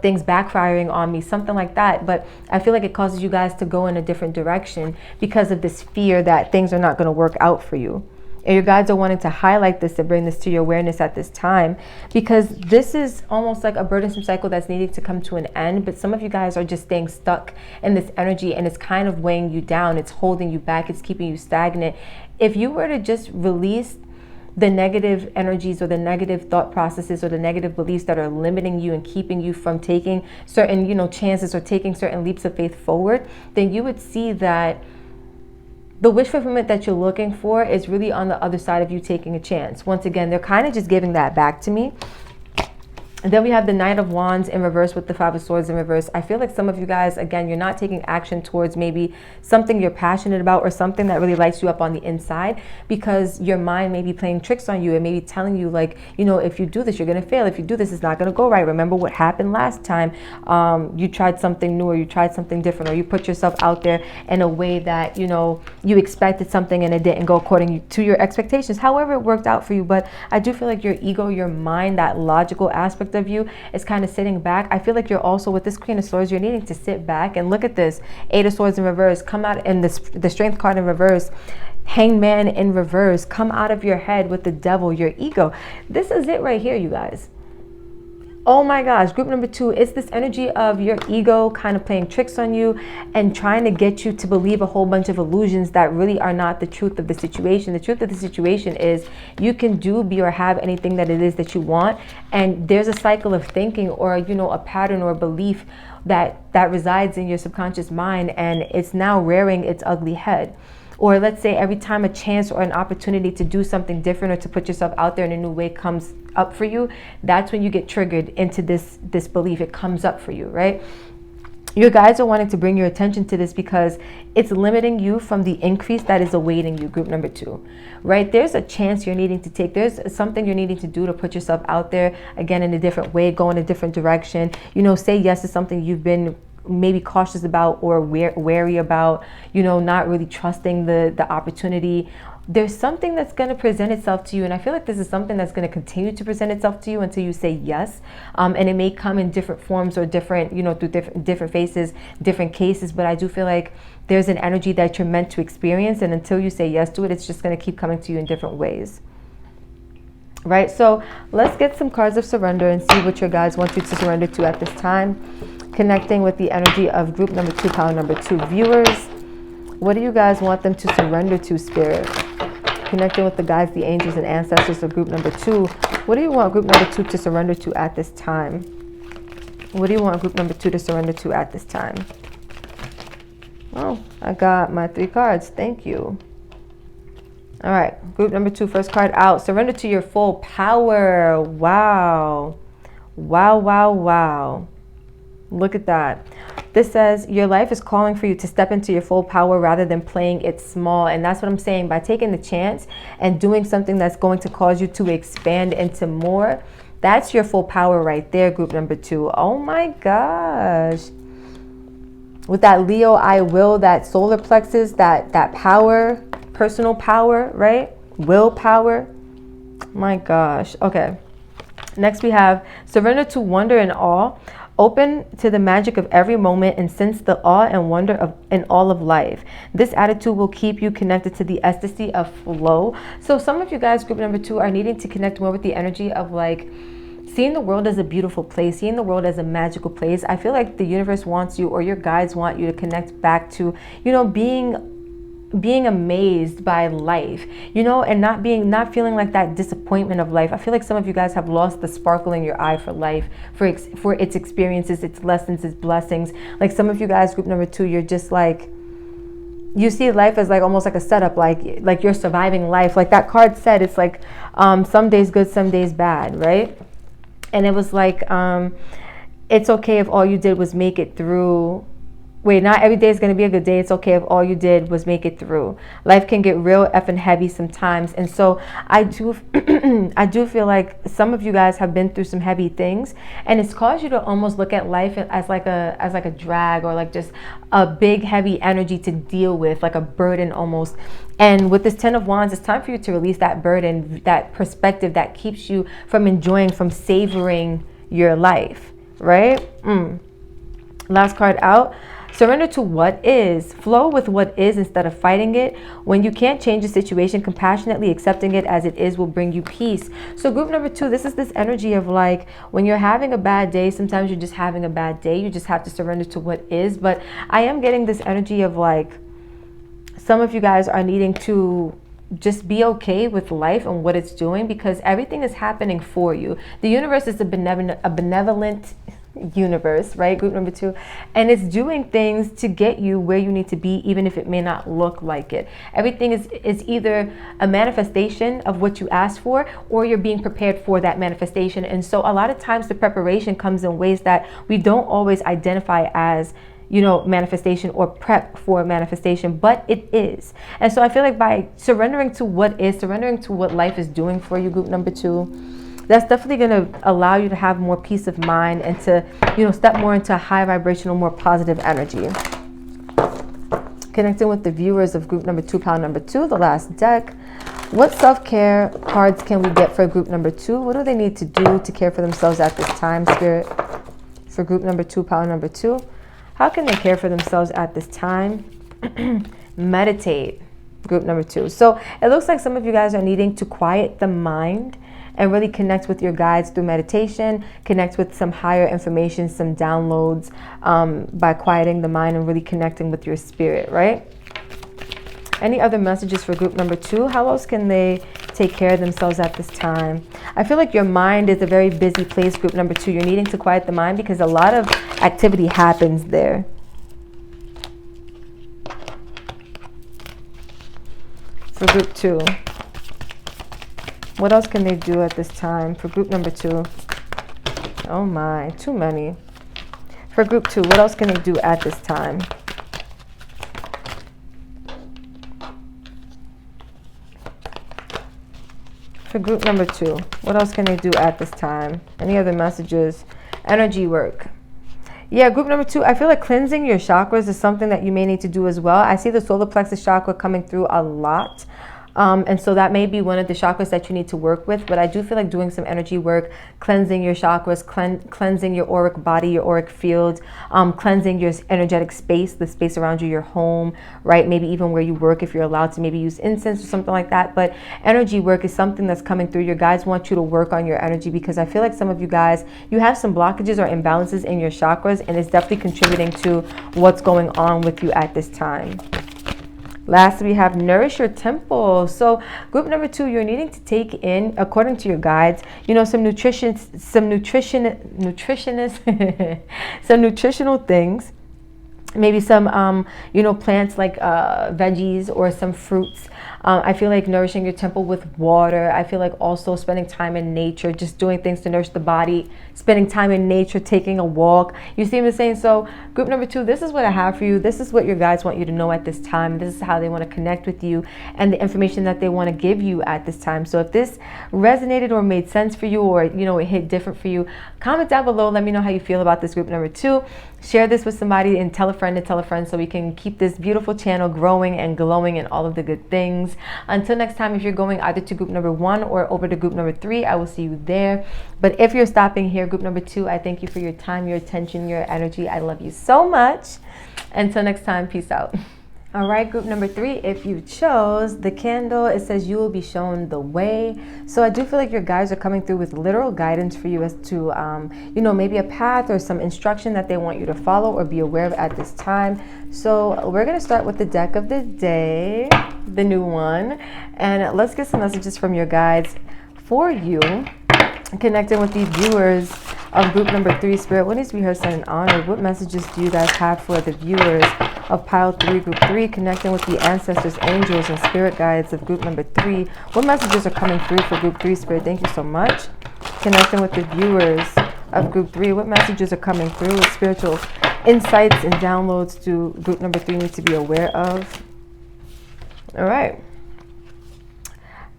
S2: things backfiring on me, something like that. But I feel like it causes you guys to go in a different direction because of this fear that things are not going to work out for you. And your guides are wanting to highlight this and bring this to your awareness at this time, because this is almost like a burdensome cycle that's needing to come to an end. But some of you guys are just staying stuck in this energy, and it's kind of weighing you down. It's holding you back. It's keeping you stagnant. If you were to just release the negative energies or the negative thought processes or the negative beliefs that are limiting you and keeping you from taking certain, chances or taking certain leaps of faith forward, then you would see that the wish fulfillment that you're looking for is really on the other side of you taking a chance. Once again, they're kind of just giving that back to me. And then we have the Knight of Wands in reverse with the Five of Swords in reverse. I feel like some of you guys, again, you're not taking action towards maybe something you're passionate about or something that really lights you up on the inside, because your mind may be playing tricks on you and maybe telling you like, if you do this, you're going to fail. If you do this, it's not going to go right. Remember what happened last time you tried something new, or you tried something different, or you put yourself out there in a way that, you expected something and it didn't go according to your expectations. However, it worked out for you. But I do feel like your ego, your mind, that logical aspect of you is kind of sitting back. I feel like you're also, with this Queen of Swords, you're needing to sit back and look at this. Eight of Swords in reverse, come out in this, the Strength card in reverse, Hangman in reverse, come out of your head with the Devil, your ego. This is it right here, you guys. Oh my gosh, group number 2, it's this energy of your ego kind of playing tricks on you and trying to get you to believe a whole bunch of illusions that really are not the truth of the situation. The truth of the situation is you can do, be, or have anything that it is that you want. And there's a cycle of thinking or, a pattern or belief that resides in your subconscious mind, and it's now rearing its ugly head. Or let's say every time a chance or an opportunity to do something different or to put yourself out there in a new way comes up for you, that's when you get triggered into this belief. It comes up for you, right? Your guides are wanting to bring your attention to this because it's limiting you from the increase that is awaiting you, group number 2, right? There's a chance you're needing to take. There's something you're needing to do to put yourself out there, again, in a different way, go in a different direction. Say yes to something you've been maybe cautious about or wary about, not really trusting the opportunity. There's something that's going to present itself to you, and I feel like this is something that's going to continue to present itself to you until you say yes. And it may come in different forms or different, through different faces, different cases, but I do feel like there's an energy that you're meant to experience, and until you say yes to it, it's just going to keep coming to you in different ways. Right? So let's get some cards of surrender and see what your guides want you to surrender to at this time. Connecting with the energy of group number 2, pile number 2 viewers. What do you guys want them to surrender to, Spirit? Connecting with the guides, the angels, and ancestors of group number 2. What do you want group number 2 to surrender to at this time? What do you want group number 2 to surrender to at this time? Oh, I got my 3 cards. Thank you. All right, group number 2, first card out. Surrender to your full power. Wow. Wow, wow, wow. Look at that. This says your life is calling for you to step into your full power rather than playing it small. And that's what I'm saying. By taking the chance and doing something that's going to cause you to expand into more, that's your full power right there, group number 2. Oh my gosh. With that Leo, I will, that solar plexus, that power, personal power, right? Willpower. My gosh. Okay. Next we have surrender to wonder and awe. Open to the magic of every moment and sense the awe and wonder in all of life. This attitude will keep you connected to the ecstasy of flow. So some of you guys, group number 2, are needing to connect more with the energy of like seeing the world as a beautiful place, seeing the world as a magical place. I feel like the universe wants you, or your guides want you to connect back to, being being amazed by life, and not feeling like that disappointment of life. I feel like some of you guys have lost the sparkle in your eye for life, for its experiences, its lessons, its blessings. Like some of you guys, group number 2, you're just like, you see life as like almost like a setup, like you're surviving life. Like that card said, it's like some days good, some days bad, right? And it was like, it's okay if all you did was make it through. Wait, not every day is going to be a good day. It's okay if all you did was make it through. Life can get real effing heavy sometimes. And so I do I do feel like some of you guys have been through some heavy things, and it's caused you to almost look at life as like a drag, or like just a big heavy energy to deal with, like a burden almost. And with this 10 of Wands, it's time for you to release that burden, that perspective that keeps you from enjoying, from savoring your life, right? Last card out. Surrender to what is. Flow with what is instead of fighting it. When you can't change the situation, compassionately accepting it as it is will bring you peace. So group number 2, this is this energy of like, when you're having a bad day, sometimes you're just having a bad day. You just have to surrender to what is. But I am getting this energy of like, some of you guys are needing to just be okay with life and what it's doing, because everything is happening for you. The universe is a benevolent universe, right? Group number 2, and it's doing things to get you where you need to be, even if it may not look like it. Everything is either a manifestation of what you asked for, or you're being prepared for that manifestation. And so a lot of times the preparation comes in ways that we don't always identify as, manifestation or prep for manifestation, but it is. And so I feel like by surrendering to what is, surrendering to what life is doing for you, group number 2, that's definitely going to allow you to have more peace of mind and to, step more into a high vibrational, more positive energy. Connecting with the viewers of group number 2, pile number 2, the last deck. What self-care cards can we get for group number 2? What do they need to do to care for themselves at this time, Spirit? For group number 2, pile number 2. How can they care for themselves at this time? Meditate, group number 2. So it looks like some of you guys are needing to quiet the mind and really connect with your guides through meditation, connect with some higher information, some downloads, by quieting the mind and really connecting with your spirit, right? Any other messages for group number 2? How else can they take care of themselves at this time? I feel like your mind is a very busy place, group number 2. You're needing to quiet the mind because a lot of activity happens there. For group 2. What else can they do at this time for group number 2? Oh my, too many. For group 2, what else can they do at this time? For group number 2, what else can they do at this time? Any other messages? Energy work. Yeah, group number 2, I feel like cleansing your chakras is something that you may need to do as well. I see the solar plexus chakra coming through a lot. And so that may be one of the chakras that you need to work with, but I do feel like doing some energy work, cleansing your chakras, cleansing your auric body, your auric field, cleansing your energetic space, the space around you, your home, right? Maybe even where you work, if you're allowed to maybe use incense or something like that. But energy work is something that's coming through. Your guides want you to work on your energy, because I feel like some of you guys, you have some blockages or imbalances in your chakras, and it's definitely contributing to what's going on with you at this time. Lastly, we have nourish your temple. So group number 2, you're needing to take in, according to your guides, some nutritionist, some nutritional things. Maybe some, plants like veggies or some fruits. I feel like nourishing your temple with water. I feel like also spending time in nature, just doing things to nourish the body, spending time in nature, taking a walk. You see what I'm saying? So group number 2, this is what I have for you. This is what your guides want you to know at this time. This is how they want to connect with you and the information that they want to give you at this time. So if this resonated or made sense for you, or, it hit different for you, comment down below. Let me know how you feel about this group number 2. Share this with somebody and tell a friend to tell a friend, so we can keep this beautiful channel growing and glowing and all of the good things. Until next time, if you're going either to group number 1 or over to group number 3, I will see you there. But if you're stopping here, group number 2, I thank you for your time, your attention, your energy. I love you so much. Until next time, peace out. All right, group number 3, if you chose the candle, it says you will be shown the way. So I do feel like your guides are coming through with literal guidance for you as to, maybe a path or some instruction that they want you to follow or be aware of at this time. So we're going to start with the deck of the day, the new one, and let's get some messages from your guides for you. Connecting with these viewers of group number 3, Spirit, what needs to be heard, said, and honored? What messages do you guys have for the viewers of pile 3, group 3? Connecting with the ancestors, angels, and spirit guides of group number 3. What messages are coming through for group 3, Spirit? Thank you so much. Connecting with the viewers of group 3. What messages are coming through? What spiritual insights and downloads do group number 3 need to be aware of? All right.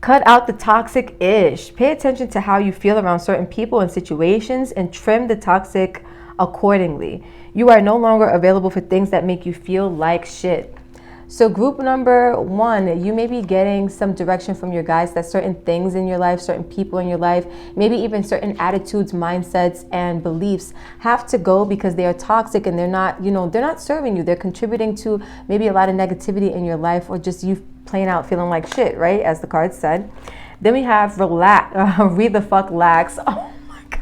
S2: Cut out the toxic-ish. Pay attention to how you feel around certain people and situations and trim the toxic accordingly. You are no longer available for things that make you feel like shit. So group number 1, you may be getting some direction from your guides that certain things in your life, certain people in your life, maybe even certain attitudes, mindsets, and beliefs have to go because they are toxic and they're not serving you. They're contributing to maybe a lot of negativity in your life or just you plain out feeling like shit, right? As the card said. Then we have read the fuck lax. Oh my God.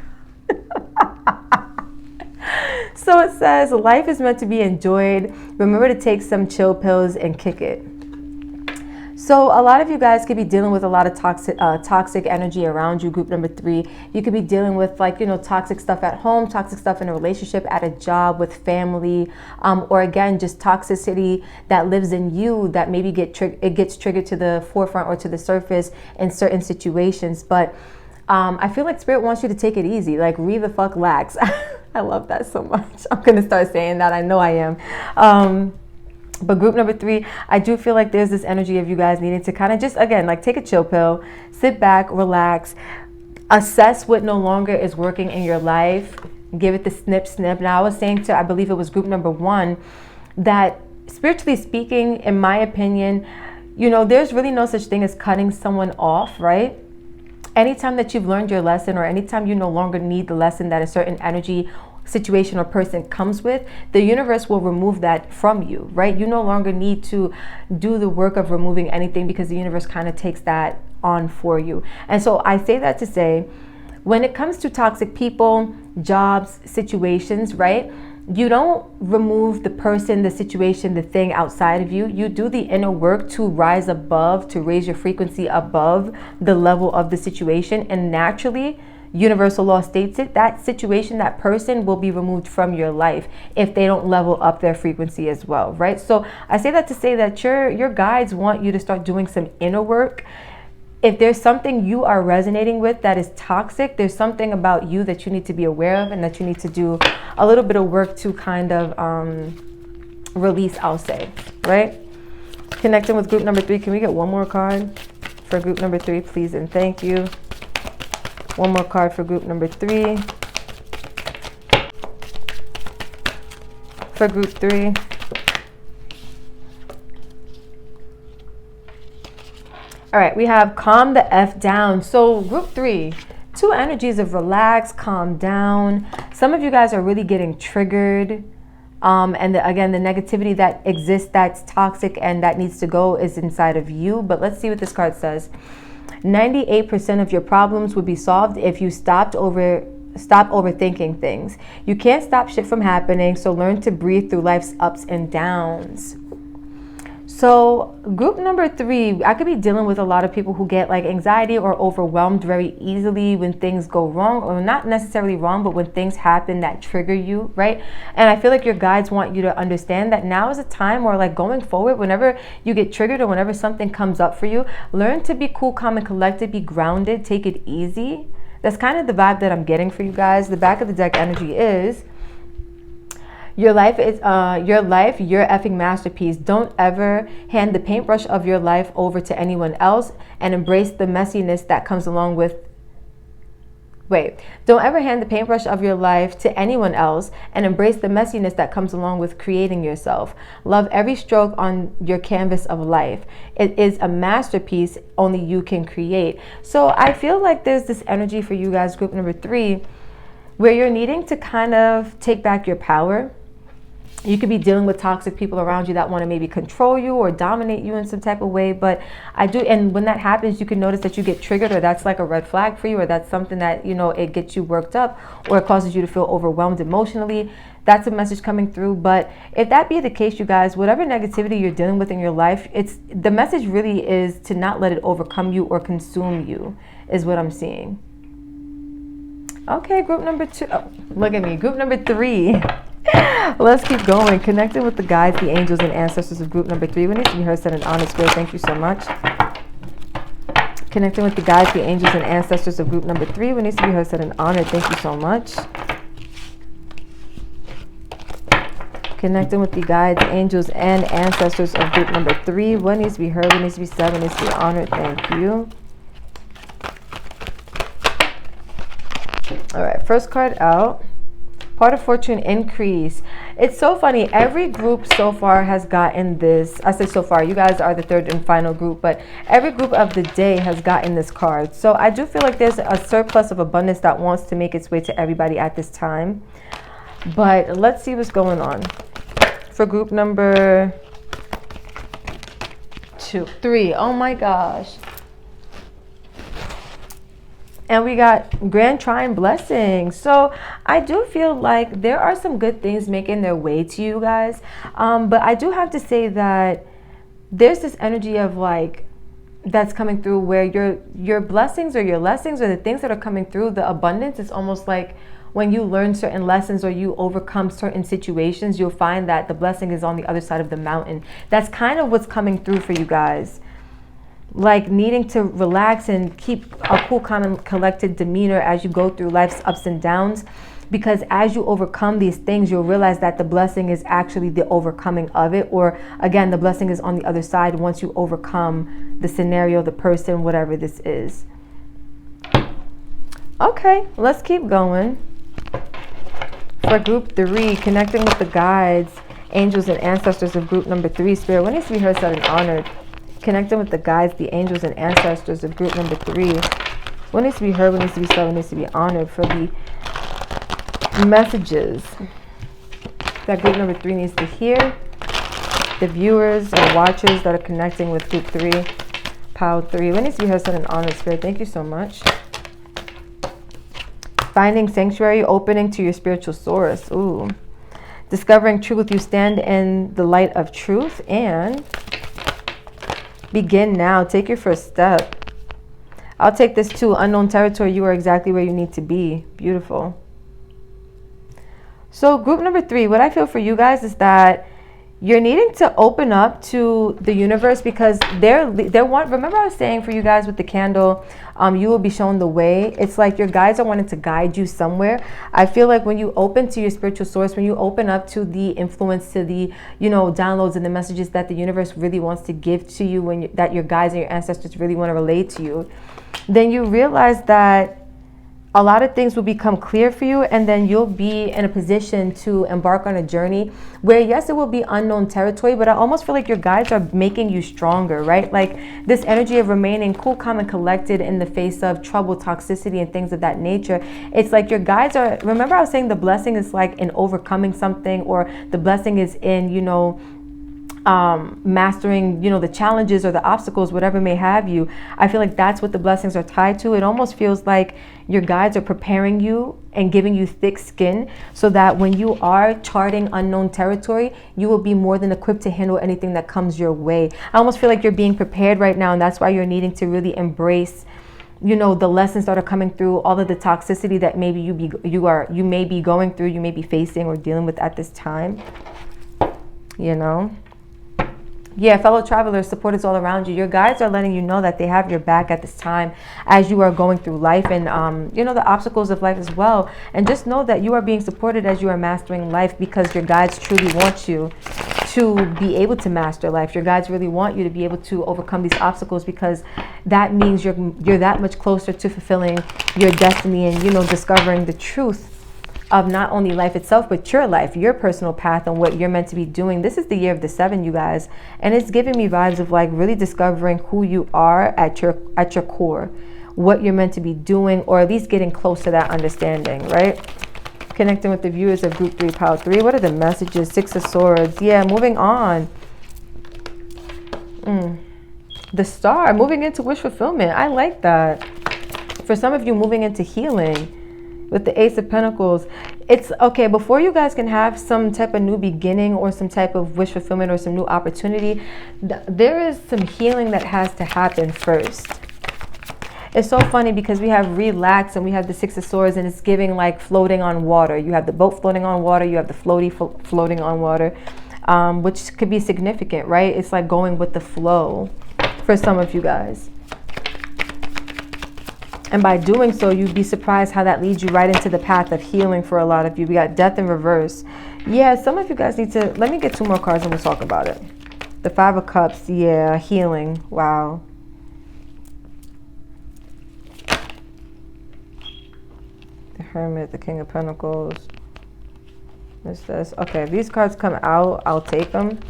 S2: So it says, life is meant to be enjoyed. Remember to take some chill pills and kick it. So a lot of you guys could be dealing with a lot of toxic energy around you, group number 3. You could be dealing with toxic stuff at home, toxic stuff in a relationship, at a job, with family, or again, just toxicity that lives in you that maybe it gets triggered to the forefront or to the surface in certain situations. But I feel like Spirit wants you to take it easy, like read the fuck lax. I love that so much. I'm going to start saying that. I know I am. But group number 3, I do feel like there's this energy of you guys needing to kind of just, again, like take a chill pill, sit back, relax, assess what no longer is working in your life, give it the snip. Now, I was saying I believe it was group number 1, that spiritually speaking, in my opinion, there's really no such thing as cutting someone off, right? Anytime that you've learned your lesson or anytime you no longer need the lesson that a certain energy, situation, or person comes with, the universe will remove that from you, right? You no longer need to do the work of removing anything because the universe kind of takes that on for you. And so I say that to say, when it comes to toxic people, jobs, situations, right? You don't remove the person, the situation, the thing outside of you. You do the inner work to rise above, to raise your frequency above the level of the situation. And naturally, universal law states it, that situation, that person will be removed from your life if they don't level up their frequency as well, right? So I say that to say that your guides want you to start doing some inner work. If there's something you are resonating with that is toxic, there's something about you that you need to be aware of and that you need to do a little bit of work to kind of release, I'll say, right? Connecting with group number 3, can we get one more card for group number 3, please and thank you? One more card for group number 3. For group 3. All right, we have calm the F down. So group 3, 2 energies of relax, calm down. Some of you guys are really getting triggered. And again, the negativity that exists that's toxic and that needs to go is inside of you. But let's see what this card says. 98% of your problems would be solved if you stop overthinking things. You can't stop shit from happening, so learn to breathe through life's ups and downs. So group number 3, I could be dealing with a lot of people who get like anxiety or overwhelmed very easily when things go wrong, or not necessarily wrong, but when things happen that trigger you, right? And I feel like your guides want you to understand that now is a time where, like, going forward, whenever you get triggered or whenever something comes up for you, learn to be cool, calm, and collected, be grounded, take it easy. That's kind of the vibe that I'm getting for you guys. The back of the deck energy is, your life is your effing masterpiece. Don't ever hand the paintbrush of your life over to anyone else and embrace the messiness that comes along with Don't ever hand the paintbrush of your life to anyone else and embrace the messiness that comes along with creating yourself. Love every stroke on your canvas of life. It is a masterpiece only you can create. So I feel like there's this energy for you guys, group number 3, where you're needing to kind of take back your power. You could be dealing with toxic people around you that want to maybe control you or dominate you in some type of way. But I do, and when that happens, you can notice that you get triggered, or that's like a red flag for you, or that's something that, you know, it gets you worked up, or it causes you to feel overwhelmed emotionally. That's a message coming through. But if that be the case, you guys, whatever negativity you're dealing with in your life, it's the message really is to not let it overcome you or consume you, is what I'm seeing. Okay, group number 2. Oh, look at me. Group number 3. Let's keep going. Connecting with the guides, the angels, and ancestors of group number 3. What needs to be heard, said, and honored, spirit. Thank you so much. Connecting with the guides, the angels, and ancestors of group number 3. What needs to be heard, said, and honored. Thank you so much. Connecting with the guides, angels, and ancestors of group number 3. What needs to be heard? What needs to be said? What needs to be honored? Thank you. All right, first card out. Part of fortune increase. It's so funny. Every group so far has gotten this. I say so far. You guys are the third and final group, but every group of the day has gotten this card. So I do feel like there's a surplus of abundance that wants to make its way to everybody at this time. But let's see what's going on for group number 3. Oh my gosh. And we got Grand Trine blessings. So I do feel like there are some good things making their way to you guys. But I do have to say that there's this energy of like, that's coming through where your blessings or your lessons or the things that are coming through, the abundance is almost like when you learn certain lessons or you overcome certain situations, you'll find that the blessing is on the other side of the mountain. That's kind of what's coming through for you guys. Like needing to relax and keep a cool, calm, and collected demeanor as you go through life's ups and downs. Because as you overcome these things, you'll realize that the blessing is actually the overcoming of it. Or again, the blessing is on the other side once you overcome the scenario, the person, whatever this is. Okay, let's keep going. For group 3, connecting with the guides, angels, and ancestors of group number 3. Spirit, what needs to be heard, said, and honored? Connecting with the guides, the angels, and ancestors of group number 3. What needs to be heard, what needs to be said, what needs to be honored for the messages that group number 3 needs to hear? The viewers and watchers that are connecting with group 3, POW 3. What needs to be heard, said, and honored, spirit? Thank you so much. Finding sanctuary, opening to your spiritual source. Ooh. Discovering truth, you stand in the light of truth, and begin now. Take your first step. I'll take this too. Unknown territory. You are exactly where you need to be. Beautiful. So group number 3, what I feel for you guys is that you're needing to open up to the universe, because remember I was saying for you guys with the candle, you will be shown the way. It's like your guides are wanting to guide you somewhere. I feel like when you open to your spiritual source, when you open up to the influence, to the, you know, downloads and the messages that the universe really wants to give to you, that your guides and your ancestors really want to relate to you, then you realize that a lot of things will become clear for you, and then you'll be in a position to embark on a journey where, yes, it will be unknown territory, but I almost feel like your guides are making you stronger, right? Like this energy of remaining cool, calm, and collected in the face of trouble, toxicity, and things of that nature. It's like your guides are, remember I was saying the blessing is like in overcoming something, or the blessing is in, you know, mastering, you know, the challenges or the obstacles, whatever may have you. I feel like that's what the blessings are tied to. It almost feels like your guides are preparing you and giving you thick skin so that when you are charting unknown territory, you will be more than equipped to handle anything that comes your way. I almost feel like you're being prepared right now, and that's why you're needing to really embrace, you know, the lessons that are coming through, all of the toxicity that maybe you may be going through, you may be facing or dealing with at this time, you know. Yeah, fellow travelers, support is all around you. Your guides are letting you know that they have your back at this time as you are going through life and, you know, the obstacles of life as well. And just know that you are being supported as you are mastering life, because your guides truly want you to be able to master life. Your guides really want you to be able to overcome these obstacles, because that means you're that much closer to fulfilling your destiny and, you know, discovering the truth of not only life itself, but your life, your personal path, and what you're meant to be doing. This is the year of the 7, you guys, and it's giving me vibes of like really discovering who you are at your core, what you're meant to be doing, or at least getting close to that understanding, right? Connecting with the viewers of Group 3, Pile 3. What are the messages? Six of Swords. Yeah, moving on. The Star, moving into wish fulfillment. I like that. For some of you, moving into healing with the Ace of Pentacles. It's okay, before you guys can have some type of new beginning or some type of wish fulfillment or some new opportunity, there is some healing that has to happen first. It's so funny because we have relax and we have the Six of Swords, and it's giving like floating on water. You have the boat floating on water, you have the floating on water, which could be significant, right? It's like going with the flow for some of you guys. And by doing so, you'd be surprised how that leads you right into the path of healing for a lot of you. We got Death in reverse. Yeah, some of you guys need to, let me get 2 more cards and we'll talk about it. The Five of Cups, yeah, healing, wow. The Hermit, the King of Pentacles. What's this? Okay, if these cards come out, I'll take them.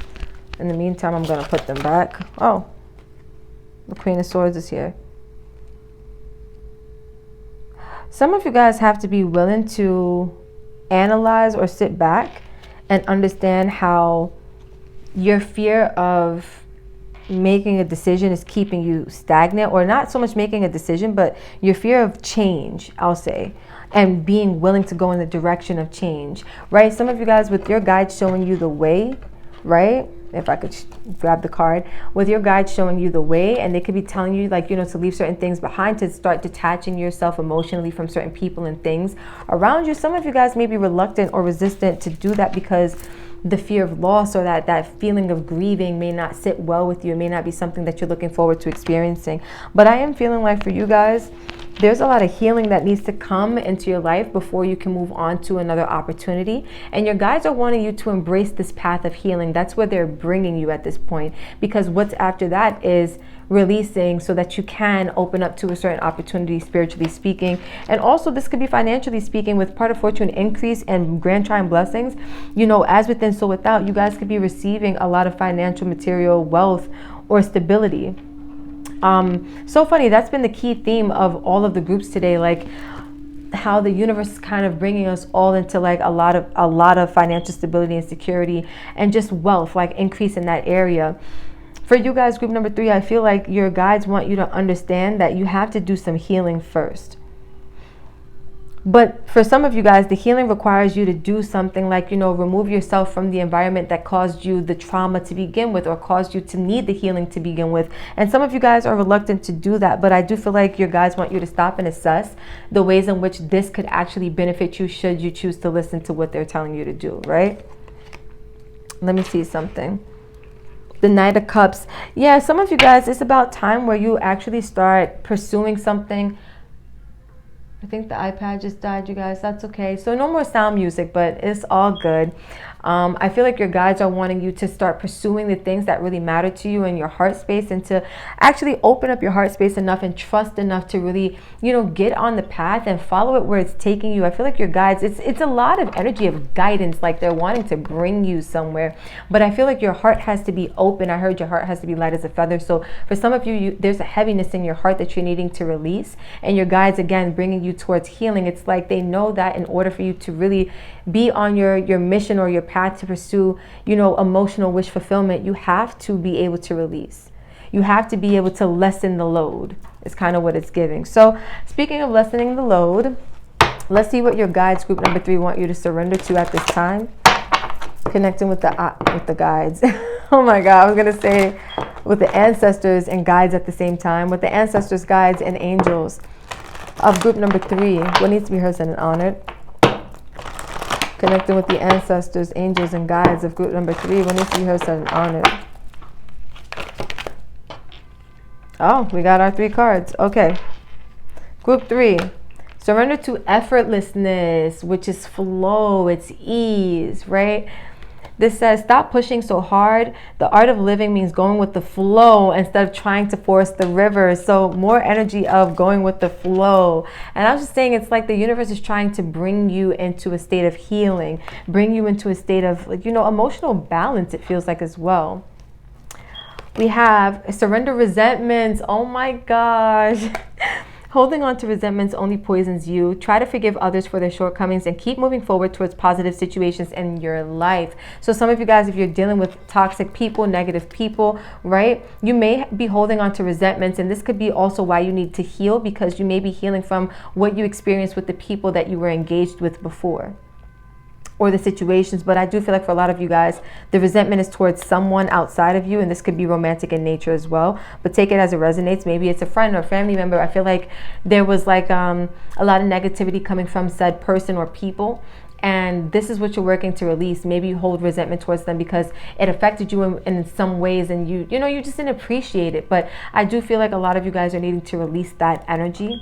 S2: In the meantime, I'm going to put them back. Oh, the Queen of Swords is here. Some of you guys have to be willing to analyze or sit back and understand how your fear of making a decision is keeping you stagnant, or not so much making a decision, but your fear of change, I'll say, and being willing to go in the direction of change, right? Some of you guys, with your guide showing you the way, right? If I could grab the card, with your guide showing you the way, and they could be telling you, like, you know, to leave certain things behind, to start detaching yourself emotionally from certain people and things around you. Some of you guys may be reluctant or resistant to do that because the fear of loss or that feeling of grieving may not sit well with you. It may not be something that you're looking forward to experiencing. But I am feeling like for you guys, there's a lot of healing that needs to come into your life before you can move on to another opportunity. And your guides are wanting you to embrace this path of healing. That's where they're bringing you at this point, because what's after that is releasing so that you can open up to a certain opportunity, spiritually speaking. And also this could be financially speaking, with part of fortune increase and grand trine blessings. You know, as within, so without, you guys could be receiving a lot of financial, material, wealth, or stability. So funny, that's been the key theme of all of the groups today, like how the universe is kind of bringing us all into like a lot of financial stability and security and just wealth, like increase in that area. For you guys, group number 3, I feel like your guides want you to understand that you have to do some healing first. But for some of you guys, the healing requires you to do something like, you know, remove yourself from the environment that caused you the trauma to begin with, or caused you to need the healing to begin with. And some of you guys are reluctant to do that, but I do feel like your guides want you to stop and assess the ways in which this could actually benefit you should you choose to listen to what they're telling you to do, right? Let me see something. The Knight of Cups. Yeah, some of you guys, it's about time where you actually start pursuing something. I think the iPad just died, you guys. That's okay. So no more sound music, but it's all good. I feel like your guides are wanting you to start pursuing the things that really matter to you in your heart space, and to actually open up your heart space enough and trust enough to really, you know, get on the path and follow it where it's taking you. I feel like your guides, it's a lot of energy of guidance, like they're wanting to bring you somewhere. But I feel like your heart has to be open. I heard your heart has to be light as a feather. So for some of you, there's a heaviness in your heart that you're needing to release. And your guides, again, bringing you towards healing. It's like they know that in order for you to really be on your mission or your path to pursue, you know, emotional wish fulfillment, you have to be able to release. You have to be able to lessen the load. It's kind of what it's giving. So speaking of lessening the load, let's see what your guides, group number 3, want you to surrender to at this time. Connecting with the guides. Oh my God, I was gonna say with the ancestors and guides at the same time. With the ancestors, guides, and angels of group number 3, what needs to be heard, said, and honored. Connecting with the ancestors, angels, and guides of group number 3, what needs to be heard, said, and honored. Oh, we got our 3 cards. Okay. Group 3, surrender to effortlessness, which is flow, it's ease, right? This says, stop pushing so hard. The art of living means going with the flow instead of trying to force the river. So more energy of going with the flow. And I was just saying, it's like the universe is trying to bring you into a state of healing, bring you into a state of, like, you know, emotional balance, it feels like, as well. We have surrender resentments. Oh my gosh. Holding on to resentments only poisons you. Try to forgive others for their shortcomings and keep moving forward towards positive situations in your life. So some of you guys, if you're dealing with toxic people, negative people, right, you may be holding on to resentments, and this could be also why you need to heal, because you may be healing from what you experienced with the people that you were engaged with before, or the situations. But I do feel like for a lot of you guys, the resentment is towards someone outside of you, and this could be romantic in nature as well, but take it as it resonates. Maybe it's a friend or family member. I feel like there was like a lot of negativity coming from said person or people, and this is what you're working to release. Maybe you hold resentment towards them because it affected you in some ways, and you know, you just didn't appreciate it. But I do feel like a lot of you guys are needing to release that energy.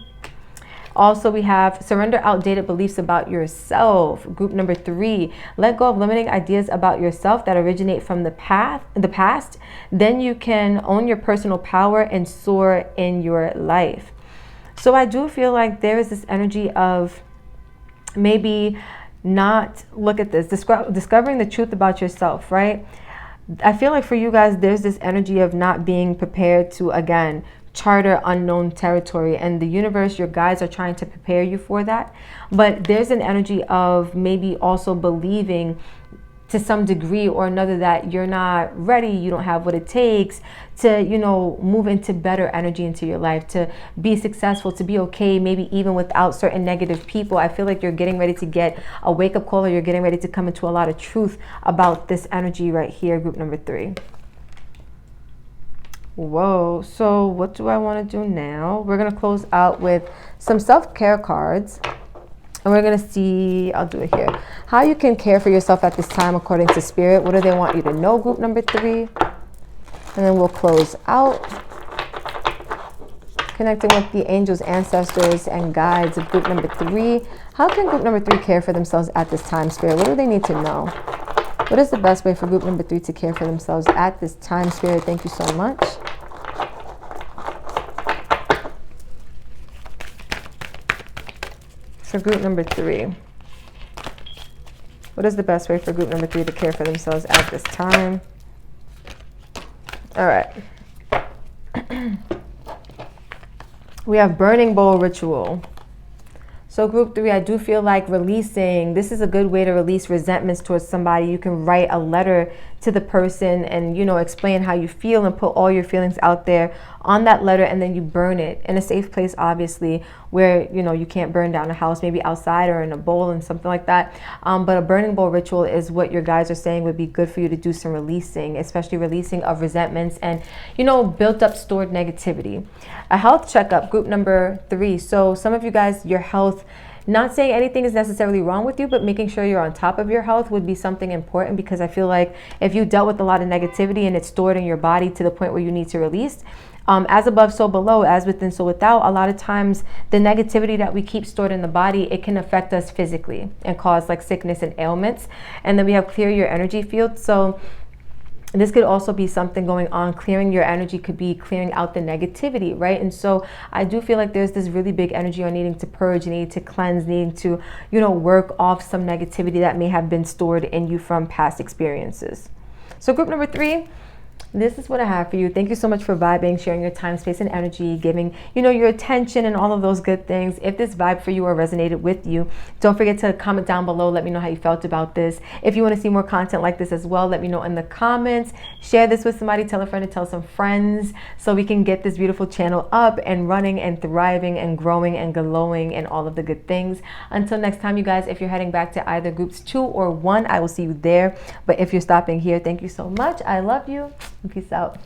S2: Also, we have surrender outdated beliefs about yourself. Group number 3, let go of limiting ideas about yourself that originate from the past. Then you can own your personal power and soar in your life. So I do feel like there is this energy of maybe not, look at this, discovering the truth about yourself, right? I feel like for you guys, there's this energy of not being prepared to, again, charter unknown territory, and the universe, your guides are trying to prepare you for that. But there's an energy of maybe also believing to some degree or another that you're not ready, you don't have what it takes to, you know, move into better energy into your life, to be successful, to be okay, maybe even without certain negative people. I feel like you're getting ready to get a wake-up call, or you're getting ready to come into a lot of truth about this energy right here, group number 3. Whoa, so what do I want to do now? We're going to close out with some self-care cards. And we're going to see, I'll do it here, how you can care for yourself at this time according to Spirit. What do they want you to know, group number 3? And then we'll close out. Connecting with the angels, ancestors, and guides of group number 3. How can group number 3 care for themselves at this time, Spirit? What do they need to know? What is the best way for group number 3 to care for themselves at this time, Spirit? Thank you so much. For group number 3, what is the best way for group number 3 to care for themselves at this time? All right. We have burning bowl ritual. So group 3, I do feel like releasing, this is a good way to release resentments towards somebody. You can write a letter to the person and, you know, explain how you feel and put all your feelings out there on that letter, and then you burn it in a safe place, obviously, where, you know, you can't burn down a house, maybe outside or in a bowl and something like that. But a burning bowl ritual is what your guides are saying would be good for you to do some releasing, especially releasing of resentments and, you know, built up stored negativity. A health checkup, group number 3. So some of you guys, your health, not saying anything is necessarily wrong with you, but making sure you're on top of your health would be something important, because I feel like if you dealt with a lot of negativity and it's stored in your body to the point where you need to release, as above, so below, as within, so without, a lot of times the negativity that we keep stored in the body, it can affect us physically and cause like sickness and ailments. And then we have clear your energy field. So this could also be something going on. Clearing your energy could be clearing out the negativity, right? And so I do feel like there's this really big energy on needing to purge, needing to cleanse, needing to, you know, work off some negativity that may have been stored in you from past experiences. So group number 3, this is what I have for you. Thank you so much for vibing, sharing your time, space, and energy, giving, you know, your attention and all of those good things. If this vibe for you or resonated with you, don't forget to comment down below. Let me know how you felt about this. If you want to see more content like this as well, let me know in the comments. Share this with somebody, tell a friend to tell some friends, so we can get this beautiful channel up and running and thriving and growing and glowing and all of the good things. Until next time, you guys, if you're heading back to either groups 2 or 1, I will see you there. But if you're stopping here, thank you so much. I love you. Peace out.